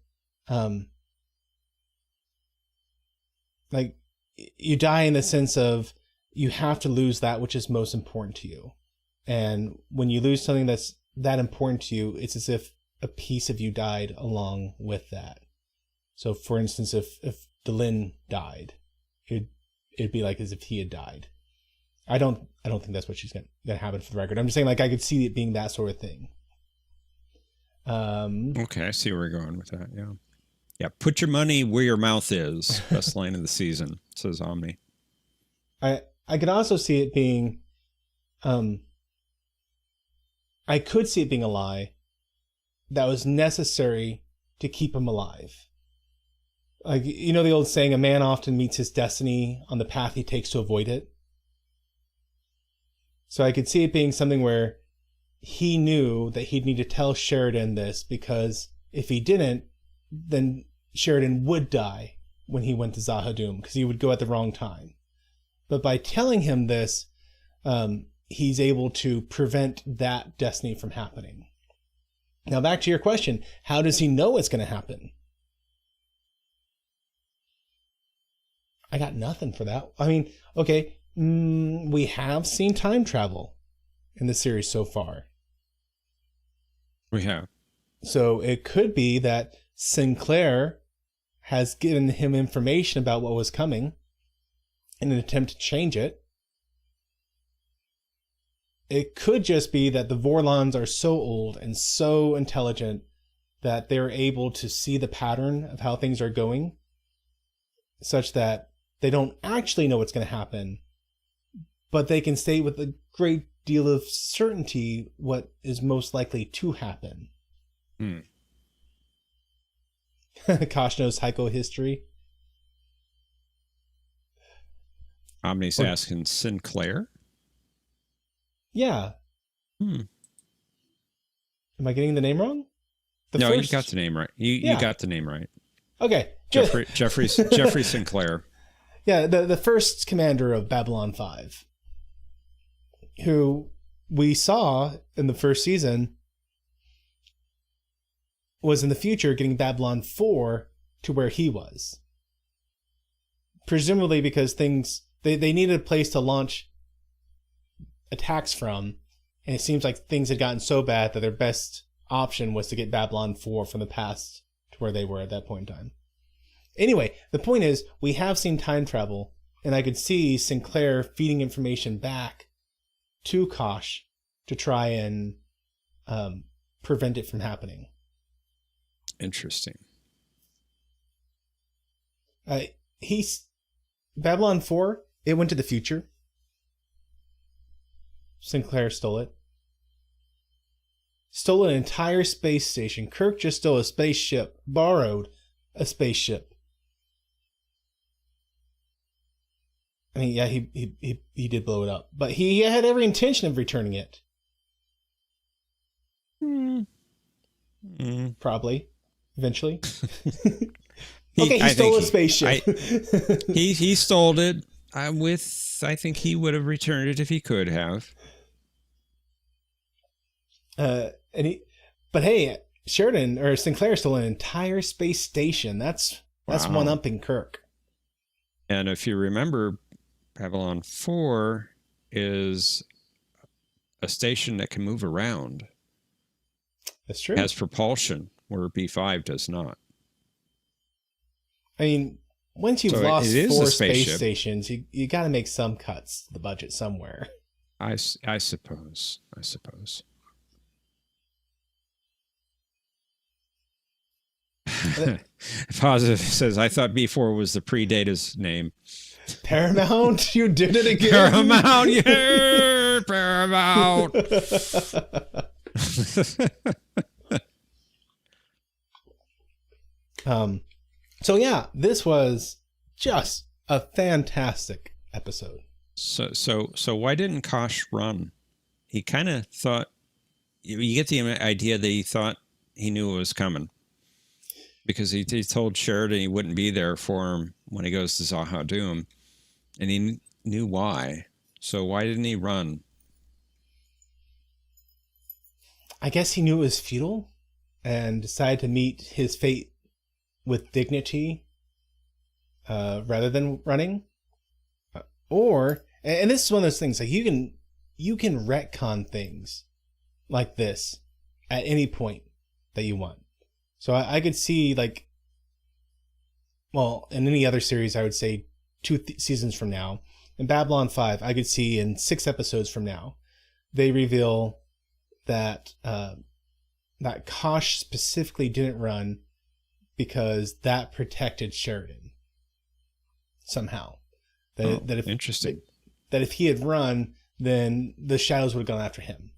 like, you die in the sense of you have to lose that which is most important to you. And when you lose something that's that important to you, it's as if a piece of you died along with that. So for instance, if Delin died, it'd be like as if he had died. I don't think that's what she's gonna happen for the record. I'm just saying, like, I could see it being that sort of thing. Okay, I see where you're going with that. Yeah. Yeah. Put your money where your mouth is. Best line of the season, says Omni. I could also see it being, I could see it being a lie that was necessary to keep him alive. Like, you know the old saying, a man often meets his destiny on the path he takes to avoid it? So I could see it being something where he knew that he'd need to tell Sheridan this, because if he didn't, then Sheridan would die when he went to Zahadum, because he would go at the wrong time. But by telling him this, he's able to prevent that destiny from happening. Now back to your question, how does he know it's going to happen? I got nothing for that. I mean, okay, we have seen time travel in the series so far. We have. So it could be that Sinclair has given him information about what was coming in an attempt to change it. It could just be that the Vorlons are so old and so intelligent that they're able to see the pattern of how things are going, such that they don't actually know what's going to happen, but they can state with a great deal of certainty what is most likely to happen. Kosh knows psychohistory. Omni's asking Sinclair? Yeah. Am I getting the name wrong? You got the name right. You got the name right. Okay. Jeffrey Sinclair. Yeah, the first commander of Babylon 5, who we saw in the first season was in the future getting Babylon 4 to where he was. Presumably because they needed a place to launch attacks from, and it seems like things had gotten so bad that their best option was to get Babylon 4 from the past to where they were at that point in time. Anyway, the point is, we have seen time travel, and I could see Sinclair feeding information back to Kosh to try and prevent it from happening. Interesting. Babylon 4, it went to the future. Sinclair stole it. Stole an entire space station. Kirk just stole a spaceship. Borrowed a spaceship. I mean, yeah, he did blow it up. But he had every intention of returning it. Probably. Eventually. He stole a spaceship. He stole it. I think he would have returned it if he could have. But hey, Sheridan or Sinclair stole an entire space station. That's one-upping Kirk. And if you remember, Babylon 4 is a station that can move around. That's true. Has propulsion, where B5 does not. I mean, once you've lost 4 space stations, you got to make some cuts to the budget somewhere. I suppose. Positive says, I thought B4 was the pre-Data's name. Paramount? You did it again. Paramount, yeah, Paramount. So yeah, this was just a fantastic episode. So why didn't Kosh run? He kind of thought, you get the idea that he thought he knew it was coming. Because he told Sheridan he wouldn't be there for him when he goes to Zahadum. And he knew why. So why didn't he run? I guess he knew it was futile and decided to meet his fate with dignity rather than running. Or, and this is one of those things, like you can retcon things like this at any point that you want. So I could see, like, well, in any other series, I would say two seasons from now. In Babylon 5, I could see in 6 episodes from now, they reveal that that Kosh specifically didn't run because that protected Sheridan somehow. That if interesting. That if he had run, then the shadows would have gone after him.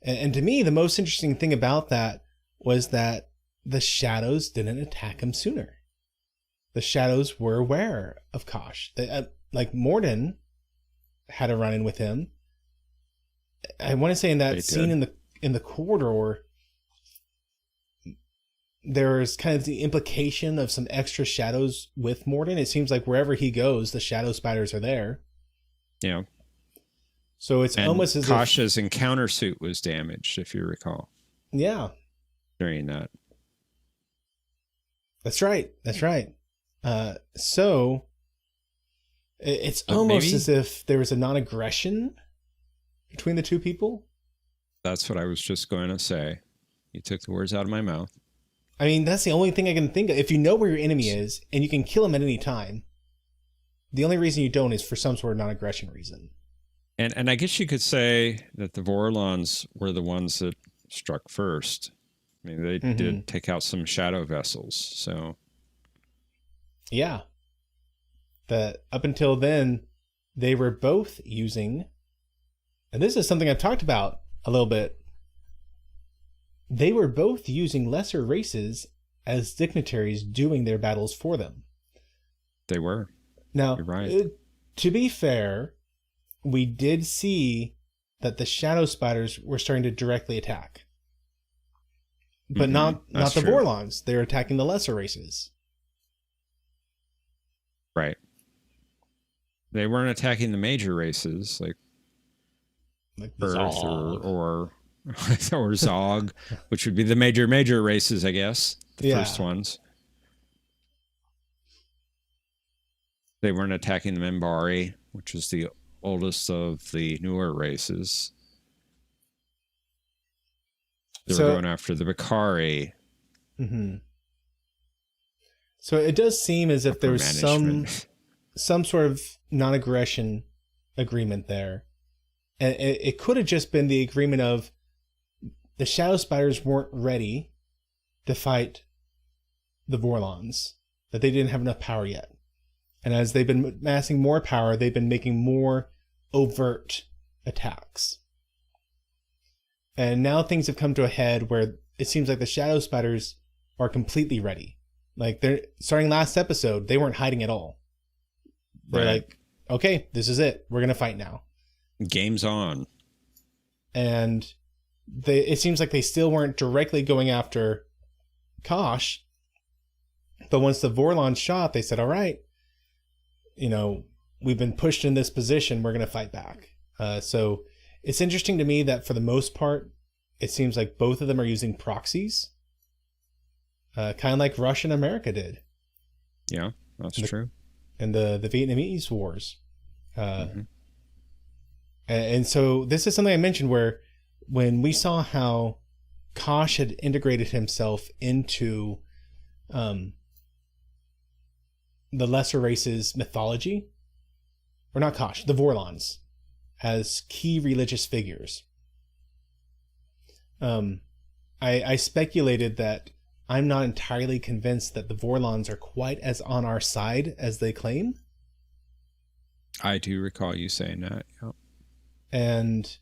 And to me, the most interesting thing about that was that the shadows didn't attack him sooner. The shadows were aware of Kosh. Like Morden had a run-in with him. I want to say in that scene in the corridor, there's kind of the implication of some extra shadows with Morden. It seems like wherever he goes, the shadow spiders are there. Yeah. So it's almost as Kosh's encounter suit was damaged, if you recall. Yeah. During that. That's right. That's right. So it's almost as if there was a non-aggression between the two people. That's what I was just going to say. You took the words out of my mouth. I mean, that's the only thing I can think of. If you know where your enemy is and you can kill him at any time, the only reason you don't is for some sort of non-aggression reason. And I guess you could say that the Vorlons were the ones that struck first. I mean, they did take out some shadow vessels, so... Yeah. That up until then, they were both using... And this is something I've talked about a little bit. They were both using lesser races as dignitaries doing their battles for them. They were. Now, you're right. To be fair, we did see that the shadow spiders were starting to directly attack. But not the Vorlons. They're attacking the lesser races. Right. They weren't attacking the major races like Earth or Zog, which would be the major races, I guess. The first ones. They weren't attacking the Minbari, which is the oldest of the newer races. They were going after the Bakari. Mm-hmm. So it does seem as if there was some sort of non-aggression agreement there. And it could have just been the agreement of the Shadow Spiders weren't ready to fight the Vorlons, that they didn't have enough power yet. And as they've been amassing more power, they've been making more overt attacks. And now things have come to a head where it seems like the Shadow Spiders are completely ready. Like, they're starting last episode, they weren't hiding at all. They're like, okay, this is it. We're going to fight now. Game's on. And it seems like they still weren't directly going after Kosh. But once the Vorlons shot, they said, all right, we've been pushed in this position. We're going to fight back. So it's interesting to me that for the most part, it seems like both of them are using proxies. Kind of like Russia and America did. Yeah, that's true. And the Vietnamese wars. And so this is something I mentioned where when we saw how Kosh had integrated himself into the lesser races mythology, or not Kosh, the Vorlons, as key religious figures. I speculated that I'm not entirely convinced that the Vorlons are quite as on our side as they claim. I do recall you saying that. Yep. And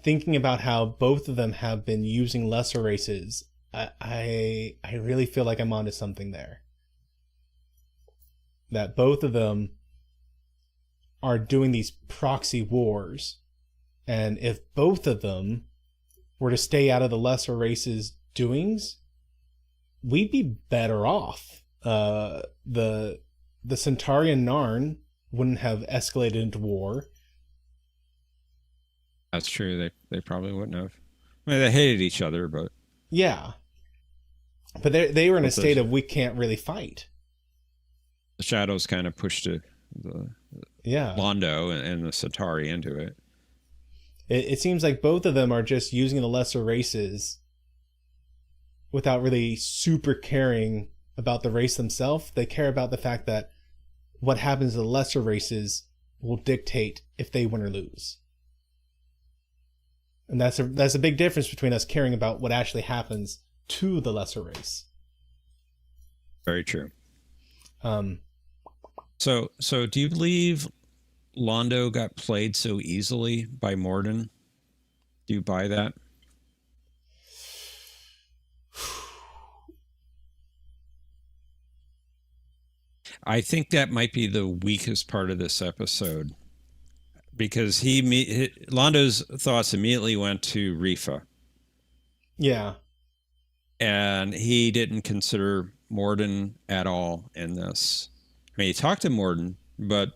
thinking about how both of them have been using lesser races, I really feel like I'm onto something there. That both of them are doing these proxy wars. And if both of them were to stay out of the lesser races' doings, we'd be better off. The Centaurian Narn wouldn't have escalated into war. That's true. They probably wouldn't have. I mean, they hated each other, but... Yeah. But they were in a state of, we can't really fight. The Shadows kind of pushed Yeah. Londo and the Centauri into it. It seems like both of them are just using the lesser races without really super caring about the race themselves. They care about the fact that what happens to the lesser races will dictate if they win or lose. And that's a big difference between us caring about what actually happens to the lesser race. Very true. So do you believe Londo got played so easily by Morden? Do you buy that? I think that might be the weakest part of this episode, because Londo's thoughts immediately went to Rifa. Yeah. And he didn't consider Morden at all in this. I mean, he talked to Morden, but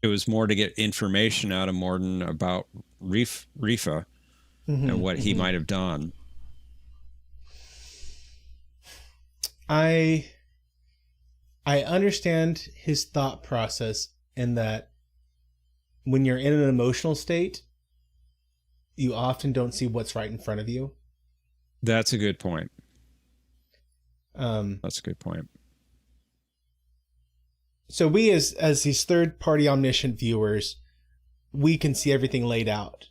it was more to get information out of Morden about Rifa and what he might have done. I understand his thought process in that when you're in an emotional state, you often don't see what's right in front of you. That's a good point. That's a good point. So we, as these third-party omniscient viewers, we can see everything laid out.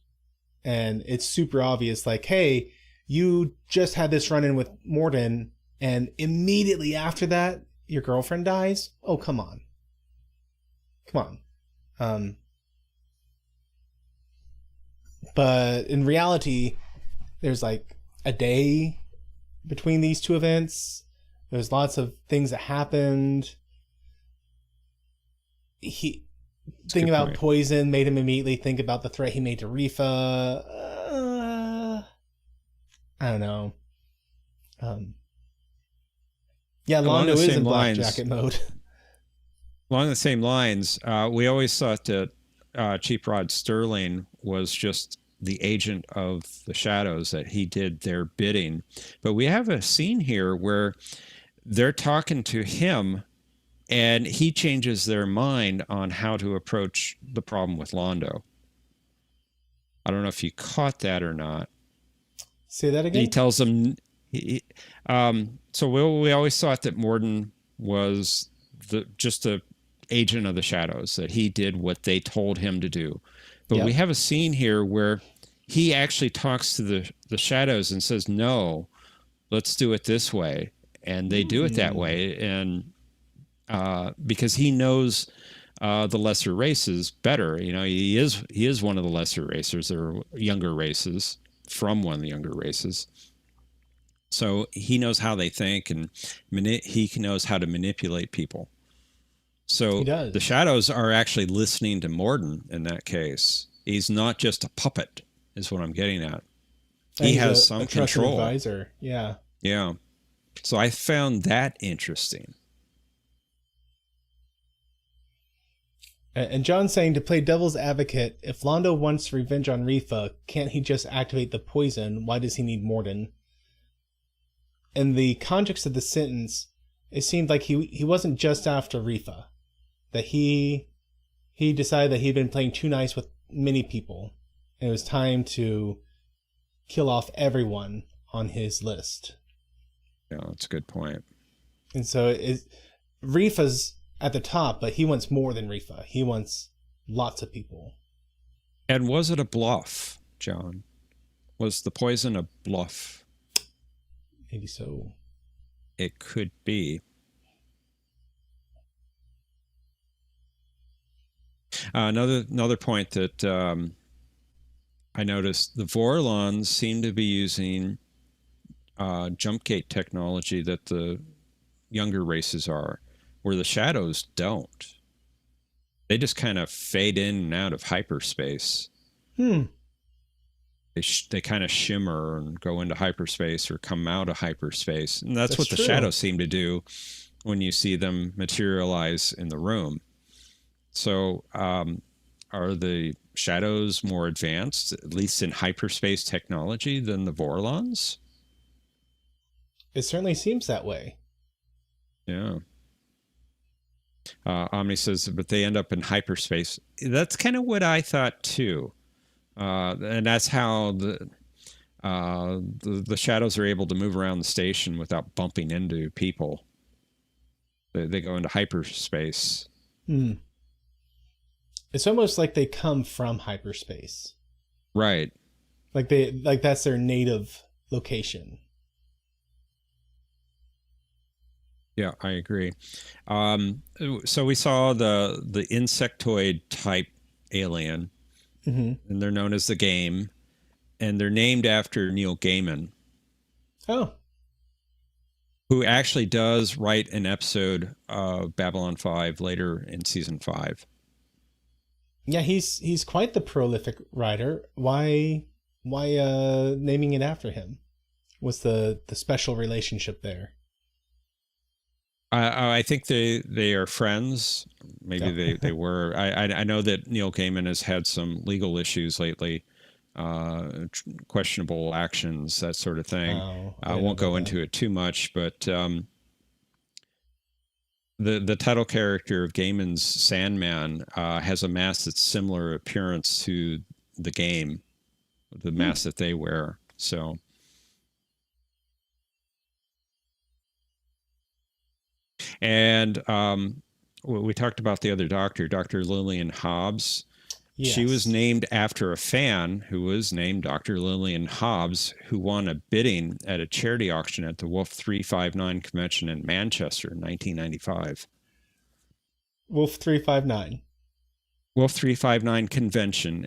And it's super obvious, like, hey, you just had this run-in with Morden, and immediately after that, your girlfriend dies? Oh, come on. Come on. But in reality, there's like a day between these two events. There's lots of things that happened. Thinking about poison made him immediately think about the threat he made to Rifa. I don't know. Yeah, Londo is in black jacket mode. Along the same lines, we always thought that Chief Rod Sterling was just the agent of the shadows, that he did their bidding. But we have a scene here where they're talking to him, and he changes their mind on how to approach the problem with Londo. I don't know if you caught that or not. Say that again? He tells them... So we always thought that Morden was just a agent of the shadows, that he did what they told him to do. But we have a scene here where he actually talks to the shadows and says, no, let's do it this way. And they do it that way. And because he knows the lesser races better. You know, he is one of the lesser racers. There are younger races from one of the younger races. So he knows how they think, and he knows how to manipulate people. So the shadows are actually listening to Morden in that case. He's not just a puppet, is what I'm getting at. He has some control. Advisor. Yeah. Yeah. So I found that interesting. And John's saying, to play devil's advocate, if Londo wants revenge on Rifa, can't he just activate the poison? Why does he need Morden? In the context of the sentence, it seemed like he wasn't just after Rifa. That he decided that he'd been playing too nice with many people. And it was time to kill off everyone on his list. Yeah, that's a good point. And so Rifa's at the top, but he wants more than Rifa. He wants lots of people. And was it a bluff, John? Was the poison a bluff? Maybe so. It could be. Another point that I noticed, the Vorlons seem to be using jump gate technology that the younger races are, where the shadows don't. They just kind of fade in and out of hyperspace. They kind of shimmer and go into hyperspace or come out of hyperspace. And that's what the shadows seem to do when you see them materialize in the room. So are the shadows more advanced, at least in hyperspace technology, than the Vorlons? It certainly seems that way. Yeah. Omni says, but they end up in hyperspace. That's kind of what I thought too, and that's how the shadows are able to move around the station without bumping into people. They go into hyperspace. Hmm. It's almost like they come from hyperspace. Right. Like that's their native location. Yeah, I agree. So we saw the insectoid type alien, Mm-hmm. and they're known as the Game, and they're named after Neil Gaiman, Oh, who actually does write an episode of Babylon 5 later in season 5. yeah, he's quite the prolific writer. Why naming it after him? What's the special relationship there? I think they are friends. Maybe Oh. they were. I know that Neil Gaiman has had some legal issues lately, questionable actions, that sort of thing. Oh, I won't go into it too much, but the title character of Gaiman's Sandman has a mask that's similar appearance to the Game, the mask that they wear. So. And we talked about the other doctor, Dr. Lillian Hobbs. Yes. She was named after a fan who was named Dr. Lillian Hobbs, who won a bidding at a charity auction at the Wolf 359 convention in Manchester in 1995. Wolf 359. Wolf 359 convention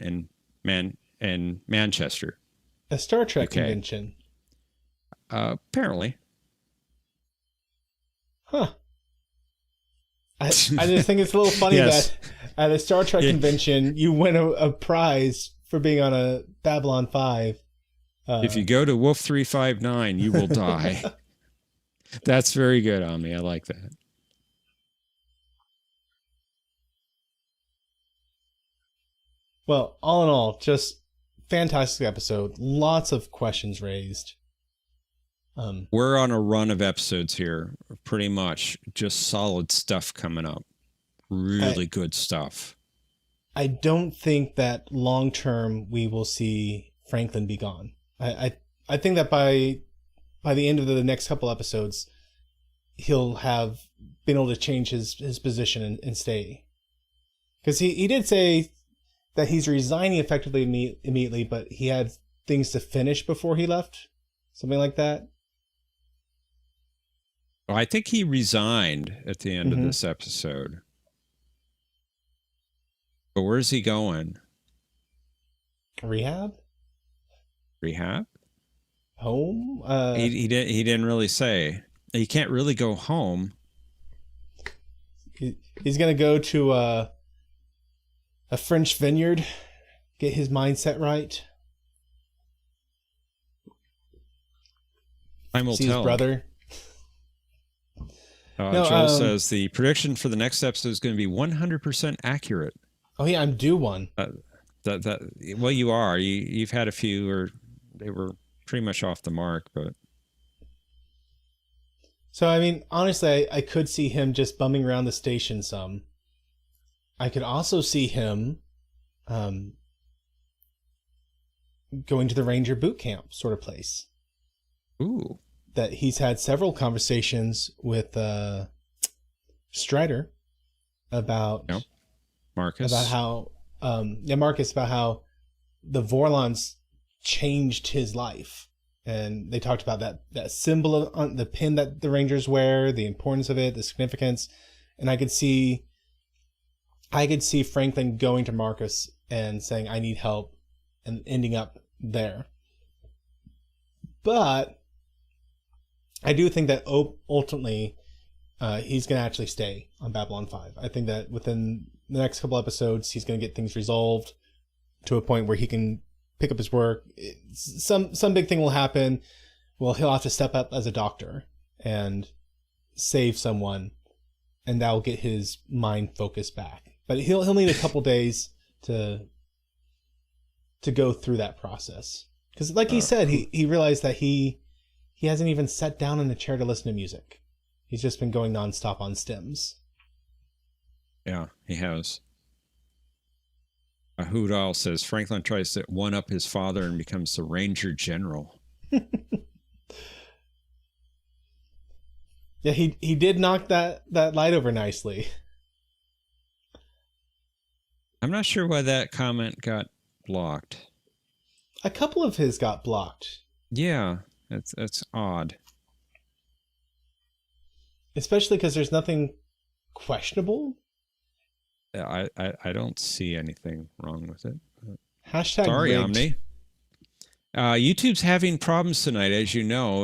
in Manchester. A Star Trek convention. Apparently. Huh. I just think it's a little funny that at a Star Trek convention, you win a prize for being on a Babylon 5. If you go to Wolf 359, you will die. That's very good, Omni. I like that. Well, all in all, just fantastic episode. Lots of questions raised. We're on a run of episodes here, pretty much just solid stuff coming up. Really good stuff. I don't think that long term we will see Franklin be gone. I think that by the end of the next couple episodes, he'll have been able to change his position and stay. Because he did say that he's resigning effectively immediately, but he had things to finish before he left. Something like that. Well, I think he resigned at the end of this episode. But where's he going? Rehab? Home? He didn't really say. He can't really go home. He's going to go to a French vineyard, get his mindset right. Time will see tell. His brother. Joel says the prediction for the next episode is going to be 100% accurate. Oh yeah, I'm due one. Well, you are. You've had a few, or they were pretty much off the mark, but. So I mean, honestly, I could see him just bumming around the station some. I could also see him, going to the Ranger boot camp sort of place. Ooh. That he's had several conversations with Strider about Marcus. About how Marcus, about how the Vorlons changed his life. And they talked about that symbol on the pin that the Rangers wear, the importance of it, the significance. And I could see Franklin going to Marcus and saying, I need help, and ending up there. But I do think that ultimately he's going to actually stay on Babylon 5. I think that within the next couple episodes, he's going to get things resolved to a point where he can pick up his work. Some big thing will happen. Well, he'll have to step up as a doctor and save someone, and that will get his mind focused back. But he'll need a couple days to go through that process. Because like he said, he realized that he hasn't even sat down in a chair to listen to music. He's just been going nonstop on stems. Yeah, he has. Hoot Owl says Franklin tries to one up his father and becomes the Ranger General. Yeah, he did knock that light over nicely. I'm not sure why that comment got blocked. A couple of his got blocked. Yeah, that's odd. Especially because there's nothing questionable. I don't see anything wrong with it. Hashtag Sorry, rigged. Omni. YouTube's having problems tonight, as you know.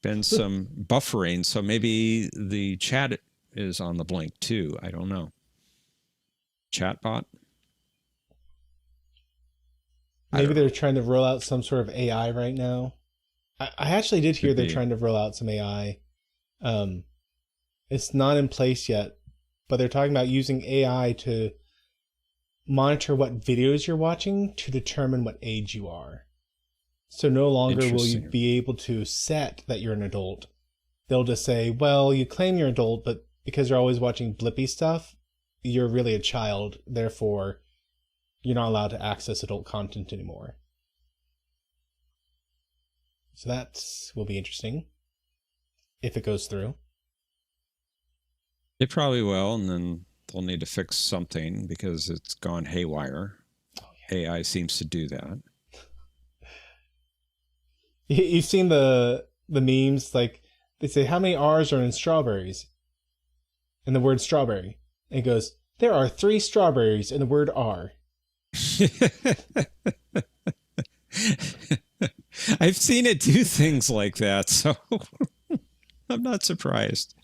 Been some buffering, so maybe the chat is on the blink too. I don't know. Chatbot? Maybe they're trying to roll out some sort of AI right now. I actually did hear they're trying to roll out some AI. It's not in place yet, but they're talking about using AI to monitor what videos you're watching to determine what age you are. So no longer will you be able to set that you're an adult. They'll just say, well, you claim you're an adult, but because you're always watching blippy stuff, you're really a child. Therefore, you're not allowed to access adult content anymore. So that will be interesting if it goes through. It probably will, and then they'll need to fix something because it's gone haywire. Oh, yeah. AI seems to do that. You've seen the memes, like they say, how many R's are in strawberries? In the word strawberry. And it goes, there are 3 strawberries in the word R. I've seen it do things like that, so I'm not surprised.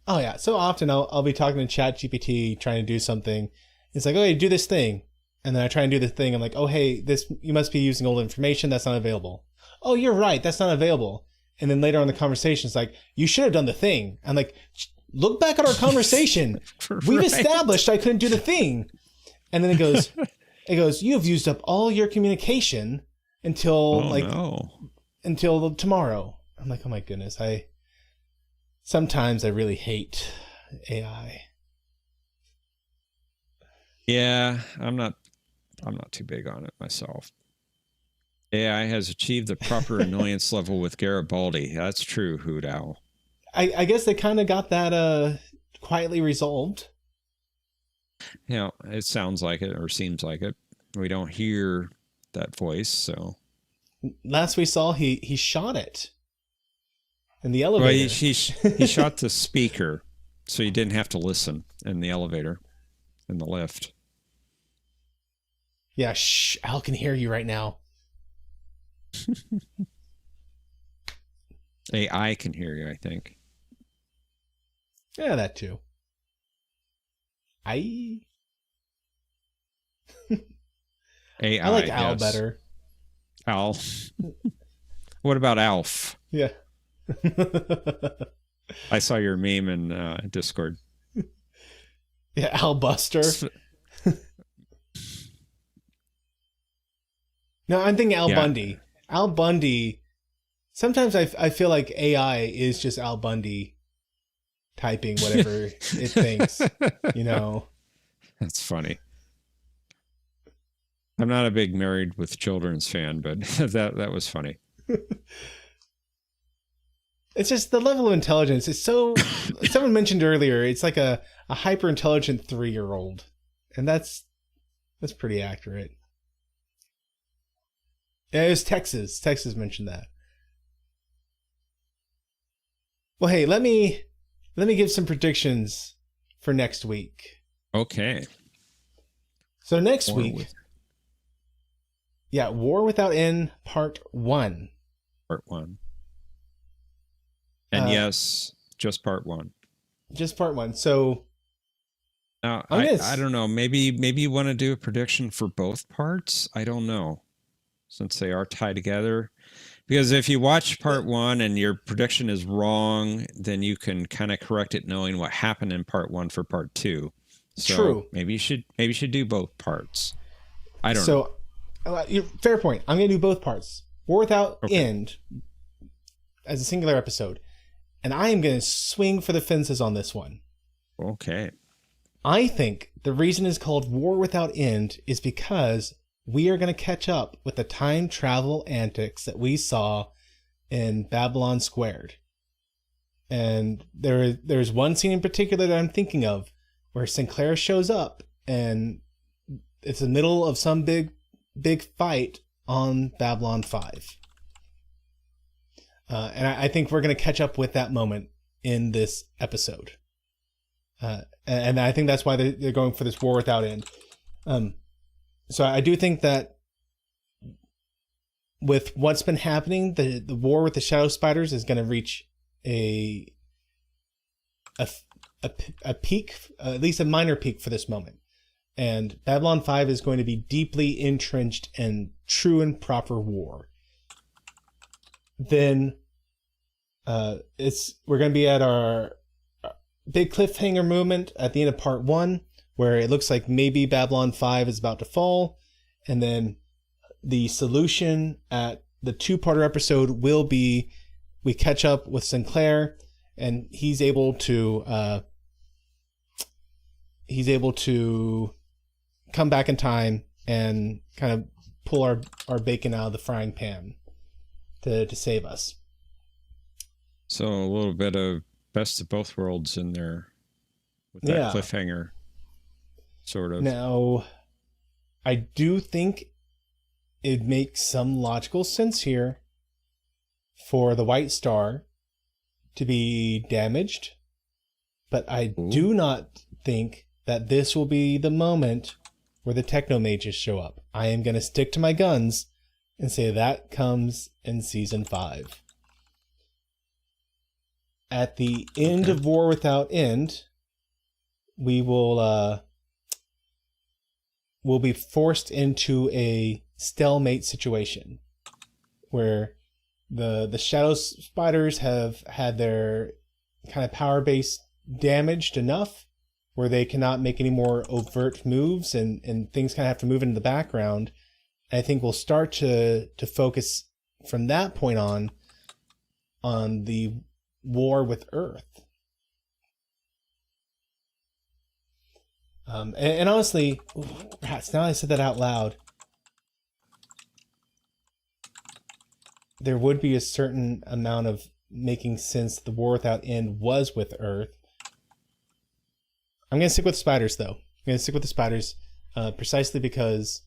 Oh yeah, so often I'll be talking to ChatGPT trying to do something. It's like, okay, do this thing. And then I try and do the thing. I'm like, oh hey, you must be using old information that's not available. Oh, you're right, that's not available. And then later on in the conversation, it's like, you should have done the thing. I'm like, look back at our conversation. We've established I couldn't do the thing. And then it goes, you have used up all your communication until until tomorrow. I'm like, oh my goodness, sometimes I really hate AI. Yeah, I'm not too big on it myself. AI has achieved the proper annoyance level with Garibaldi. That's true, Hoot Owl. I guess they kind of got that quietly resolved. Yeah, it sounds like it or seems like it. We don't hear that voice, so. Last we saw, he shot it in the elevator. Well, he shot the speaker, so you didn't have to listen in the elevator, in the lift. Yeah, shh, Al can hear you right now. AI can hear you, I think. Yeah, that too. AI I like Al better. Al. What about Alf? Yeah. I saw your meme in Discord. Yeah, Al Buster. No, I'm thinking Al Bundy. Al Bundy. Sometimes I feel like AI is just Al Bundy typing whatever it thinks, you know. That's funny. I'm not a big Married with Children's fan, but that was funny. It's just the level of intelligence. It's so. Someone mentioned earlier, it's like a hyper intelligent 3-year-old, and that's pretty accurate. Yeah, it was Texas. Texas mentioned that. Well, hey, let me give some predictions for next week. Okay. So next week, War Without End, Part 1. Part 1. And yes, just Part 1. Just Part 1. So now I don't know. Maybe you want to do a prediction for both parts. I don't know, since they are tied together. Because if you watch Part 1 and your prediction is wrong, then you can kind of correct it knowing what happened in Part 1 for Part 2. So true. Maybe you should do both parts. I don't know. So, fair point. I'm going to do both parts. War Without End as a singular episode. And I am going to swing for the fences on this one. Okay. I think the reason it's called War Without End is because we are going to catch up with the time travel antics that we saw in Babylon Squared. And there's one scene in particular that I'm thinking of where Sinclair shows up and it's the middle of some big fight on Babylon 5. And I think we're going to catch up with that moment in this episode. And I think that's why they're going for this War Without End. So I do think that with what's been happening, the war with the Shadow Spiders is going to reach a peak, at least a minor peak for this moment. And Babylon 5 is going to be deeply entrenched in true and proper war. Then we're going to be at our big cliffhanger moment at the end of part 1, where it looks like maybe Babylon 5 is about to fall. And then the solution at the 2-parter episode will be we catch up with Sinclair and he's able to come back in time and kind of pull our bacon out of the frying pan to save us. So a little bit of best of both worlds in there with that cliffhanger, sort of. Now, I do think it makes some logical sense here for the White Star to be damaged, but I do not think that this will be the moment where the Techno Mages show up. I am going to stick to my guns and say that comes in season 5. At the end of War Without End, we'll be forced into a stalemate situation where the Shadow Spiders have had their kind of power base damaged enough where they cannot make any more overt moves and things kind of have to move into the background. And I think we'll start to focus from that point on the war with Earth. And honestly, perhaps now I said that out loud, there would be a certain amount of making sense that the War Without End was with Earth. I'm going to stick with spiders, though. I'm going to stick with the spiders precisely because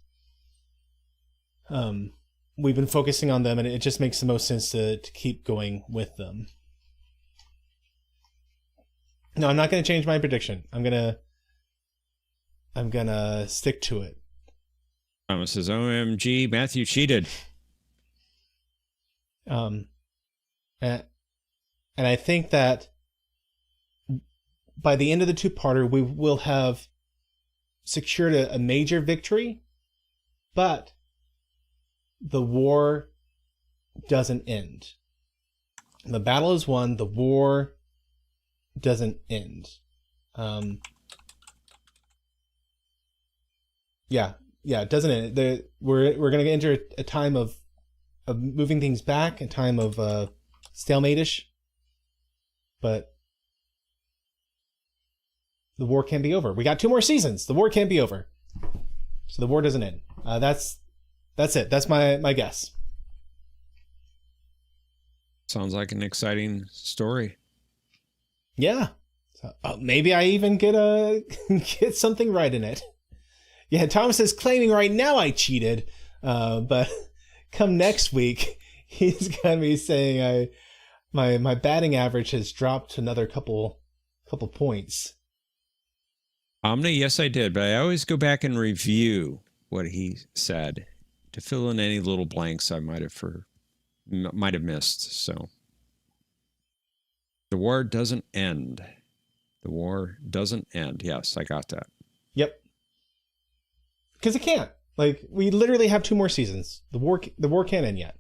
we've been focusing on them, and it just makes the most sense to keep going with them. No, I'm not going to change my prediction. I'm gonna stick to it. Thomas says, "OMG, Matthew cheated." And I think that by the end of the 2-parter, we will have secured a major victory, but the war doesn't end. The battle is won. The war doesn't end. It doesn't end. We're going to enter a time of moving things back, a time of stalemate-ish, but the war can't be over. We got 2 more seasons. The war can't be over, so the war doesn't end. That's it. That's my guess. Sounds like an exciting story. Yeah. So, maybe I even get something right in it. Yeah, Thomas is claiming right now I cheated, but come next week, he's gonna be saying my batting average has dropped another couple points. Omni, yes, I did, but I always go back and review what he said to fill in any little blanks I might have missed. So the war doesn't end. The war doesn't end. Yes, I got that. Yep. Because it can't. Like, we literally have 2 more seasons. The war can't end yet.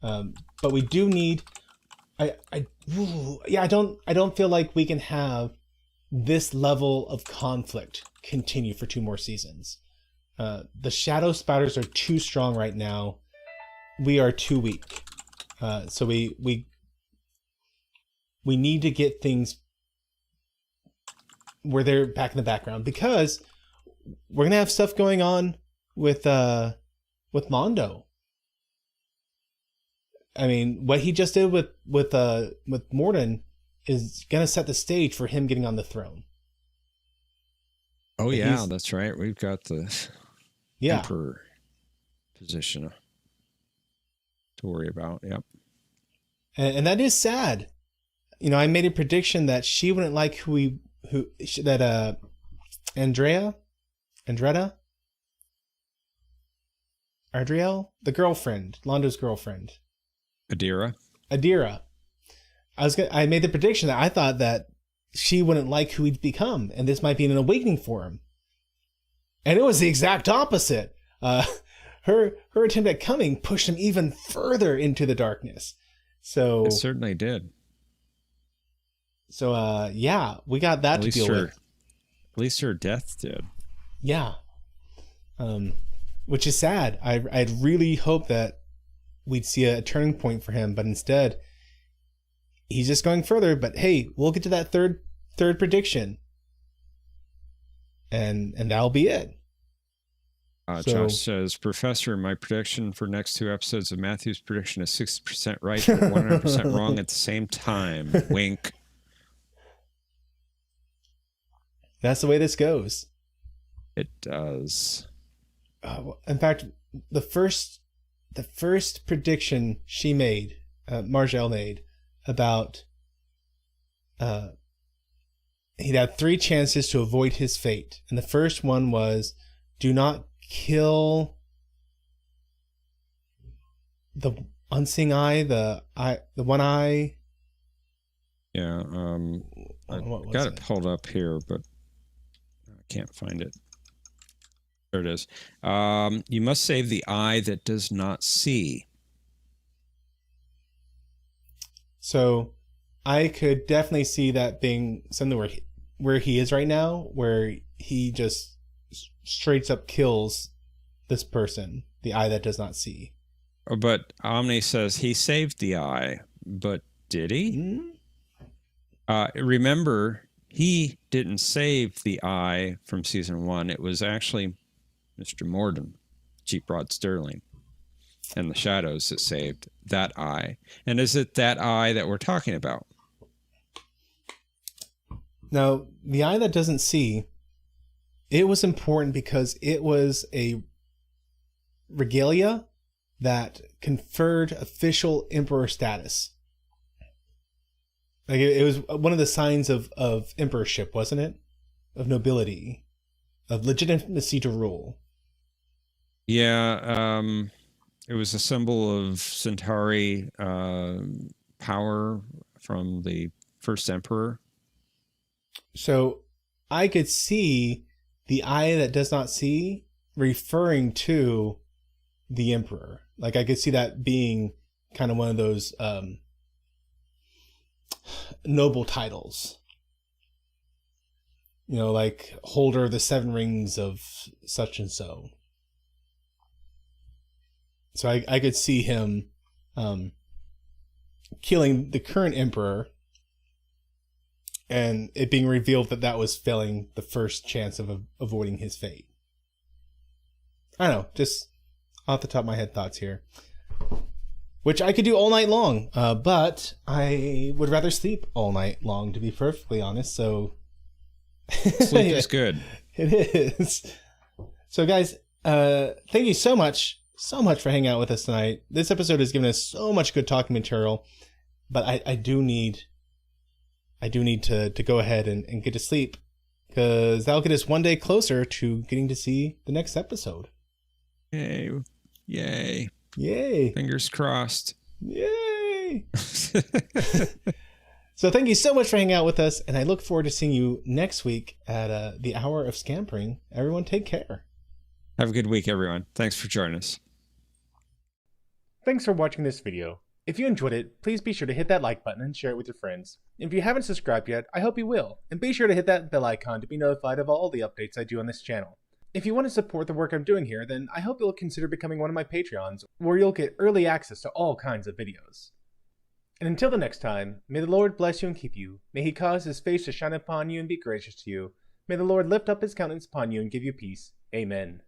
But we do need. I don't feel like we can have this level of conflict continue for 2 more seasons. The Shadow Spiders are too strong right now. We are too weak. So we need to get things where they're back in the background, because we're gonna have stuff going on with Mondo. I mean, what he just did with Morden is gonna set the stage for him getting on the throne. Oh yeah, that's right. We've got the Emperor position to worry about. Yep. And that is sad. You know, I made a prediction that she wouldn't like Adriel, the girlfriend, Londo's girlfriend. Adira. I made the prediction that I thought that she wouldn't like who he'd become, and this might be an awakening for him. And it was the exact opposite. Her attempt at coming pushed him even further into the darkness. So it certainly did. So yeah, we got that to deal with. At least her death did. Yeah. Which is sad. I'd really hoped that we'd see a turning point for him, but instead he's just going further. But hey, we'll get to that third prediction. And that'll be it. Josh says, Professor, my prediction for next 2 episodes of Matthew's prediction is 60% right, but 100% wrong at the same time. Wink. That's the way this goes. It does. In fact, the first prediction she made, Margelle made, about he'd had 3 chances to avoid his fate. And the first one was, do not kill the unseen eye, the one eye. Yeah, I've got it pulled up here, but I can't find it. There it is. You must save the eye that does not see. So I could definitely see that being something where he is right now, where he just straight up kills this person, the eye that does not see. But Omni says he saved the eye, but did he? Remember, he didn't save the eye from season 1. It was actually Mr. Morden, Cheap Rod Sterling, and the Shadows that saved that eye. And is it that eye that we're talking about? Now, the eye that doesn't see, it was important because it was a regalia that conferred official emperor status. Like it was one of the signs of emperorship, wasn't it? Of nobility, of legitimacy to rule. Yeah, it was a symbol of Centauri power from the first emperor. So I could see the eye that does not see referring to the emperor. Like I could see that being kind of one of those noble titles. You know, like holder of the 7 rings of such and so. So I could see him killing the current emperor, and it being revealed that that was failing the first chance of avoiding his fate. I don't know, just off the top of my head thoughts here. Which I could do all night long, but I would rather sleep all night long, to be perfectly honest, so... Sleep is good. It is. So guys, thank you so much for hanging out with us tonight. This episode has given us so much good talking material, but I do need to go ahead and get to sleep, because that'll get us one day closer to getting to see the next episode. Yay. Yay. Yay. Fingers crossed. Yay. So thank you so much for hanging out with us, and I look forward to seeing you next week at the Hour of Scampering. Everyone take care. Have a good week, everyone. Thanks for joining us. Thanks for watching this video. If you enjoyed it, please be sure to hit that like button and share it with your friends. If you haven't subscribed yet, I hope you will, and be sure to hit that bell icon to be notified of all the updates I do on this channel. If you want to support the work I'm doing here, then I hope you'll consider becoming one of my Patreons, where you'll get early access to all kinds of videos. And until the next time, may the Lord bless you and keep you. May he cause his face to shine upon you and be gracious to you. May the Lord lift up his countenance upon you and give you peace. Amen.